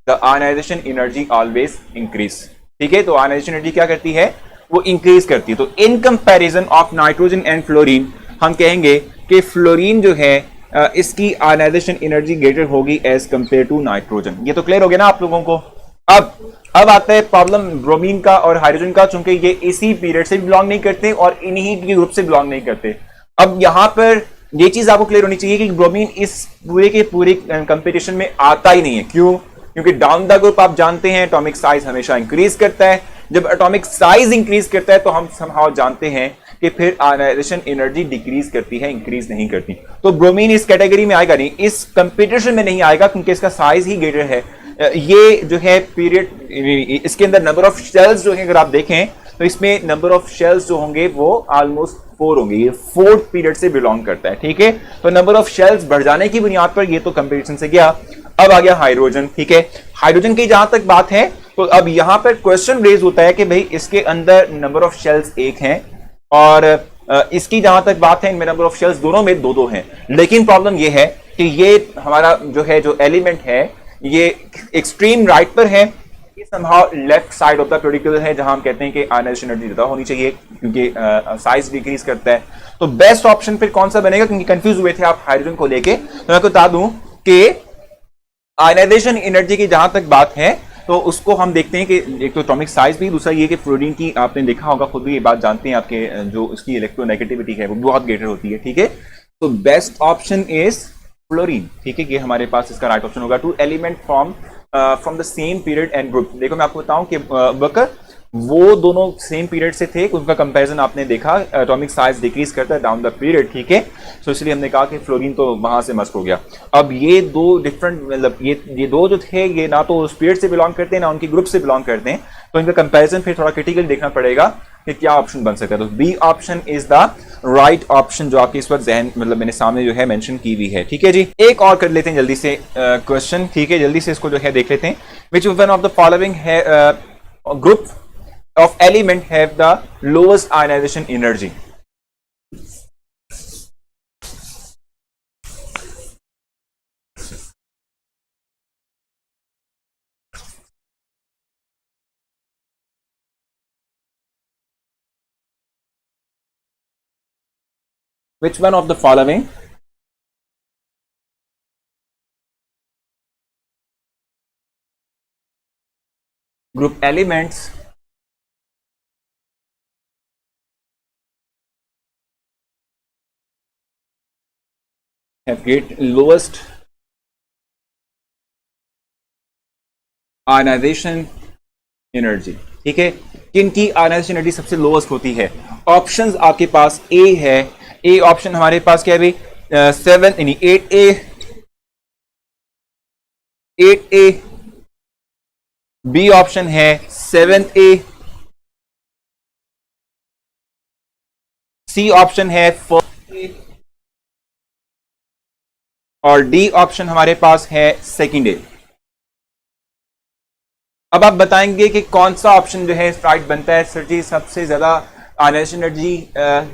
the ionization energy always increase, ठीक है। तो आयनाइजेशन एनर्जी क्या करती है, वो इंक्रीज करती है। तो in comparison of nitrogen and fluorine हम कहेंगे कि फ्लोरीन जो है इसकी आयनाइजेशन एनर्जी ग्रेटर होगी एज कंपेयर टू नाइट्रोजन। ये तो क्लियर हो गया ना आप लोगों को? अब आता है प्रॉब्लम ब्रोमीन का और हाइड्रोजन का, चूंकि ये इसी पीरियड से बिलोंग नहीं करते और इन्हीं के ग्रुप से बिलोंग नहीं करते। अब यहां पर ये चीज आपको क्लियर होनी चाहिए कि ब्रोमीन इस पूरे के पूरे कंपटीशन में आता ही नहीं है। क्यों? क्योंकि डाउन द ग्रुप आप जानते हैं एटॉमिक साइज हमेशा इंक्रीज करता है। जब एटॉमिक साइज इंक्रीज करता है तो हम समहाउ जानते हैं कि फिर आयनाइजेशन एनर्जी डिक्रीज करती है, इंक्रीज नहीं करती। तो ब्रोमीन इस कैटेगरी में आएगा नहीं, इस कंपटीशन में नहीं आएगा, क्योंकि इसका साइज ही ग्रेटर है। ये जो है पीरियड, इसके अंदर नंबर ऑफ शेल्स जो है अगर आप देखें तो इसमें नंबर ऑफ शेल्स जो होंगे वो ऑलमोस्ट 4 होंगे। ये 4th पीरियड से बिलोंग करता है, ठीक है। तो नंबर ऑफ शेल्स बढ़ जाने की बुनियाद पर ये तो कंपटीशन से गया। अब आ गया हाइड्रोजन, ठीक है। हाइड्रोजन की जहां तक बात है तो अब यहां पर क्वेश्चन रेज होता है कि भाई इसके अंदर नंबर ऑफ शेल्स 1 हैं और इसकी जहां तक बात है इनमें नंबर ऑफ शेल्स दोनों में 2-2 हैं। लेकिन प्रॉब्लम ये है कि ये हमारा जो है जो एलिमेंट है ये एक्सट्रीम राइट पर है, ये somehow left side of the periodic table है, जहां हम कहते हैं कि आयनाइजेशन एनर्जी ज्यादा होनी चाहिए क्योंकि साइज डिक्रीज करता है। तो बेस्ट ऑप्शन फिर कौन सा बनेगा? क्योंकि कंफ्यूज हुए थे आप हाइड्रोजन को लेके, तो मैं आपको बता दूं कि आयनाइजेशन एनर्जी की जहां तक बात है तो उसको हम देखते हैं कि एक तो एटॉमिक साइज भी, दूसरा ये कि फ्लोरीन की आपने देखा होगा, खुद भी ये बात जानते हैं आपके जो उसकी इलेक्ट्रोनेगेटिविटी है वो बहुत ग्रेटर होती है, ठीक है। तो बेस्ट ऑप्शन इज फ्लोरीन, ठीक है। ये हमारे पास इसका राइट ऑप्शन होगा। 2 element from the same period and group. देखो मैं आपको बताऊं कि बकर वो दोनों सेम पीरियड से थे, उनका कंपैरिजन आपने देखा, एटॉमिक साइज डिक्रीज करता है डाउन द पीरियड, ठीक है। सो इसलिए हमने कहा कि फ्लोरीन तो वहां से मस्ट हो गया। अब ये दो डिफरेंट मतलब ये दो जो थे ये ना तो उस पीरियड से बिलोंग करते हैं ना उनकी ग्रुप से बिलोंग करते हैं, तो इनका कंपैरिजन फिर थोड़ा क्रिटिकल देखना पड़ेगा कि क्या ऑप्शन बन सकता है। तो B option is the right option जो आपके इस वक्त जहन मतलब मैंने सामने जो है मेंशन की हुई है, ठीक है जी। एक और कर लेते हैं जल्दी से क्वेश्चन, ठीक है, जल्दी से इसको जो है देख लेते हैं। Which one of the following है group of element have the lowest ionization energy? Which one of the following group elements have get lowest ionization energy? ठीक है, किन की आयनाइजेशन एनर्जी सबसे लोएस्ट होती है? ऑप्शंस आपके पास ए है, ए ऑप्शन हमारे पास क्या है भाई, 7 यानी 8A, बी ऑप्शन है 7A, सी ऑप्शन है 4A और डी ऑप्शन हमारे पास है सेकंड ए। अब आप बताएंगे कि कौन सा ऑप्शन जो है राइट बनता है? सर जी सबसे ज्यादा आयनाइजेशन एनर्जी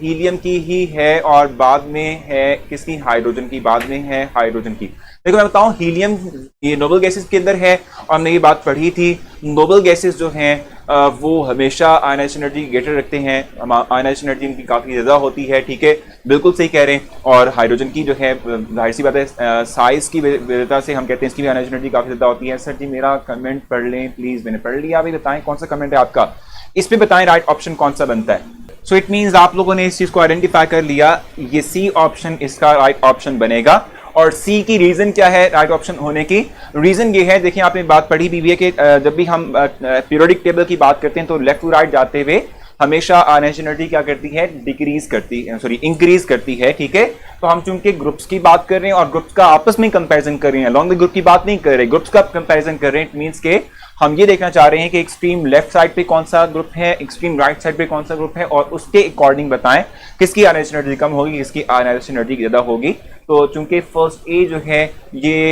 हीलियम की ही है और बाद में है किसकी? हाइड्रोजन की, बाद में है हाइड्रोजन की। देखो मैं बताऊं, हीलियम ये नोबल गैसेस के अंदर है और हमने ये बात पढ़ी थी, नोबल गैसेस जो हैं वो हमेशा आयनाइजेशन एनर्जी ग्रेटर रखते हैं, आयनाइजेशन एनर्जी इनकी काफ़ी ज़्यादा होती है। ठीक है, बिल्कुल सही कह रहे हैं। और हाइड्रोजन की जो है जाहिर सी बात है साइज़ की वजह से हम कहते हैं इसकी भी आयनाइजेशन एनर्जी काफ़ी ज़्यादा होती है। सर जी मेरा कमेंट पढ़ लें प्लीज़। मैंने पढ़ लिया, अभी बताएं कौन सा कमेंट है आपका, इस पर बताएं राइट ऑप्शन कौन सा बनता है। सो इट मीन्स आप लोगों ने इस चीज़ को आइडेंटिफाई कर लिया, ये सी ऑप्शन इसका राइट ऑप्शन बनेगा। और सी की रीजन क्या है राइट ऑप्शन होने की? रीजन ये है, देखिए आपने बात पढ़ी भी है कि जब भी हम पीरियोडिक टेबल की बात करते हैं तो लेफ्ट टू राइट जाते हुए हमेशा आयनाइजेशन एनर्जी क्या करती है? डिक्रीज करती है, सॉरी इंक्रीज करती है। ठीक है, तो हम चूंकि ग्रुप्स की बात कर रहे हैं और ग्रुप्स का आपस में कंपैरिजन कर रहे हैं, अलॉन्ग द ग्रुप की बात नहीं कर रहे, ग्रुप्स का कंपैरिजन कर रहे हैं। इट मींस के हम ये देखना चाह रहे हैं कि एक्सट्रीम लेफ्ट साइड पे कौन सा ग्रुप है, एक्सट्रीम राइट साइड पे कौन सा ग्रुप है और उसके अकॉर्डिंग बताएं किसकी आयनाइजेशन एनर्जी कम होगी, किसकी आयनाइजेशन एनर्जी ज्यादा होगी। तो चूंकि फर्स्ट ए जो है ये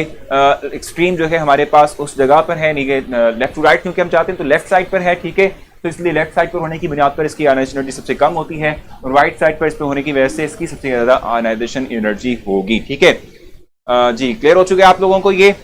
एक्सट्रीम जो है हमारे पास उस जगह पर है, लेफ्ट टू राइट क्योंकि हम चाहते हैं तो लेफ्ट साइड पर है। ठीक है, तो इसलिए लेफ्ट साइड पर होने की बुनियाद पर इसकी आयनाइजेशन एनर्जी सबसे कम होती है और राइट साइड पर इस पर होने की वजह से इसकी सबसे ज्यादा आयनाइजेशन एनर्जी होगी। ठीक है जी, क्लियर हो चुके हैं आप लोगों को ये?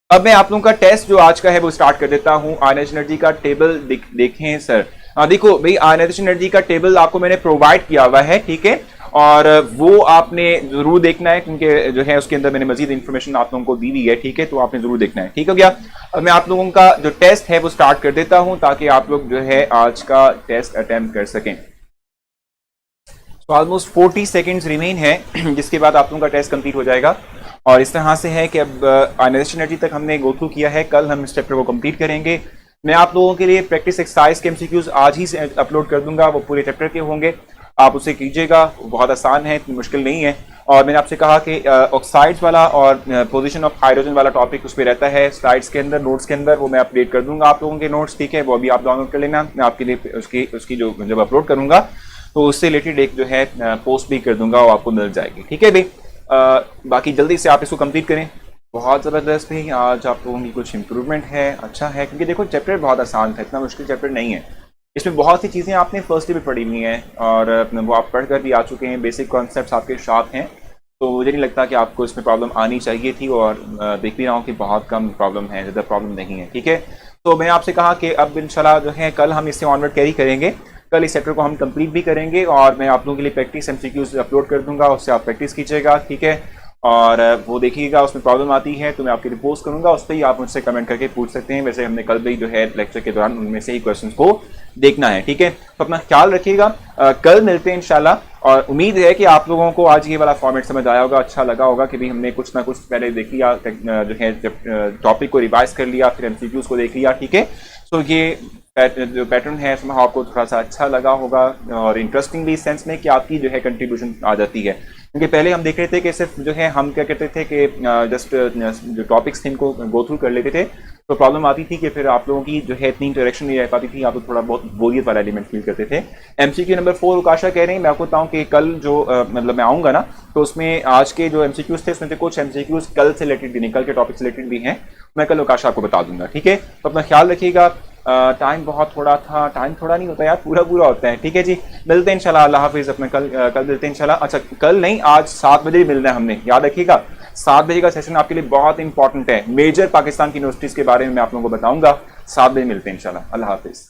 अब मैं आप लोगों का टेस्ट जो आज का है वो स्टार्ट कर देता हूं। आयनाइजेशन एनर्जी का टेबल देखें सर। देखो भाई, आयनाइजेशन एनर्जी का टेबल आपको मैंने प्रोवाइड किया हुआ है। ठीक है, और वो आपने जरूर देखना है क्योंकि जो है उसके अंदर मैंने मजीद इंफॉर्मेशन आप लोगों को दी हुई है। ठीक है, तो आपने जरूर देखना है। ठीक हो गया? अब मैं आप लोगों का जो टेस्ट है वो स्टार्ट कर देता हूं ताकि आप लोग जो है आज का टेस्ट अटेम्प्ट कर सकें। तो ऑलमोस्ट 40 सेकेंड्स रिमेन है जिसके बाद आप लोगों का टेस्ट कंप्लीट हो जाएगा। और इस तरह से है कि अब आयनाइजेशन एनर्जी तक हमने गो थ्रू किया है, कल हम इस चैप्टर को कंप्लीट करेंगे। मैं आप लोगों के लिए प्रैक्टिस एक्सरसाइज के एमसीक्यूज आज ही से अपलोड कर दूंगा, वो पूरे चैप्टर के होंगे, आप उसे कीजिएगा, बहुत आसान है, इतनी मुश्किल नहीं है। और मैंने आपसे कहा कि ऑक्साइड्स वाला और पोजीशन ऑफ हाइड्रोजन वाला टॉपिक उस पर रहता है स्लाइड्स के अंदर, नोट्स के अंदर, वो मैं अपडेट कर दूंगा आप लोगों के नोट्स। ठीक है, वो अभी आप डाउनलोड कर लेना, मैं आपके लिए उसकी जो जब अपलोड करूंगा तो उससे रिलेटेड एक जो है पोस्ट भी कर दूंगा, वो आपको मिल जाएगी। ठीक है भाई, बाकी जल्दी से आप इसको कंप्लीट करें। बहुत ज़बरदस्त भी आज आप लोगों की कुछ इंप्रूवमेंट है, अच्छा है, क्योंकि देखो चैप्टर बहुत आसान था, इतना मुश्किल चैप्टर नहीं है। इसमें बहुत सी चीज़ें आपने फर्स्ट डे पे पढ़ी हुई हैं और वो आप पढ़ कर भी आ चुके हैं, बेसिक कॉन्सेप्ट्स आपके शार्प हैं, तो मुझे नहीं लगता कि आपको इसमें प्रॉब्लम आनी चाहिए थी। और देख भी रहा हूँ कि बहुत कम प्रॉब्लम है, ज़्यादा प्रॉब्लम नहीं है। ठीक है, तो मैंने आपसे कहा कि अब इंशाल्लाह जो है कल हम इससे ऑनवर्ड कैरी करेंगे, कल इस चैप्टर को हम कंप्लीट भी करेंगे और मैं आप लोगों के लिए प्रैक्टिस एमसीक्यूज अपलोड कर दूंगा, उससे आप प्रैक्टिस कीजिएगा। ठीक है, और वो देखिएगा, उसमें प्रॉब्लम आती है तो मैं आपके लिए पोस्ट करूंगा, उस पर ही आप मुझसे कमेंट करके पूछ सकते हैं। वैसे हमने कल भी जो है लेक्चर के दौरान उनमें से ही क्वेश्चंस को देखना है। ठीक है, तो अपना ख्याल रखिएगा, कल मिलते हैं इंशाल्लाह। और उम्मीद है कि आप लोगों को आज ये वाला फॉर्मेट समझ आया होगा, अच्छा लगा होगा कि भाई हमने कुछ ना कुछ पहले देख लिया, जो है टॉपिक को रिवाइज कर लिया, फिर एमसीक्यूज को देख लिया। ठीक है, सो ये जो पैटर्न है उसमें आपको थोड़ा सा अच्छा लगा होगा और इंटरेस्टिंग भी इस सेंस में कि आपकी जो है कंट्रीब्यूशन आ जाती है। क्योंकि पहले हम देख रहे थे कि सिर्फ जो है हम क्या कहते थे कि जस्ट जो टॉपिक्स थे इनको गो थ्रू कर लेते थे, तो प्रॉब्लम आती थी कि फिर आप लोगों की जो है इतनी इंटरेक्शन नहीं रह पाती थी, आप लोग थोड़ा बहुत बोरियत वाला एलिमेंट फील करते थे। एमसीक्यू नंबर 4 उकाशा कह रहे हैं, मैं आपको बताऊं कि कल जो मतलब मैं आऊँगा ना, तो उसमें आज के जो एमसीक्यूज थे उसमें से कुछ एमसीक्यूज कल से रिलेटेड भी, कल के टॉपिक से रिलेटेड भी हैं, मैं कल उकाशा आपको बता दूंगा। ठीक है, तो अपना ख्याल रखिएगा। टाइम बहुत थोड़ा था, टाइम थोड़ा नहीं होता यार, पूरा पूरा होता है। ठीक है जी, मिलते हैं इंशाल्लाह, अल्लाह हाफिज़। अपने कल मिलते हैं इंशाल्लाह। अच्छा कल नहीं, आज 7 बजे मिलना है हमने, याद रखिएगा 7 बजे का सेशन आपके लिए बहुत इंपॉर्टेंट है, मेजर पाकिस्तान की यूनिवर्सिटीज़ के बारे में मैं आप लोगों को बताऊंगा। 7 बजे मिलते हैं इंशाल्लाह, अल्लाह हाफिज़।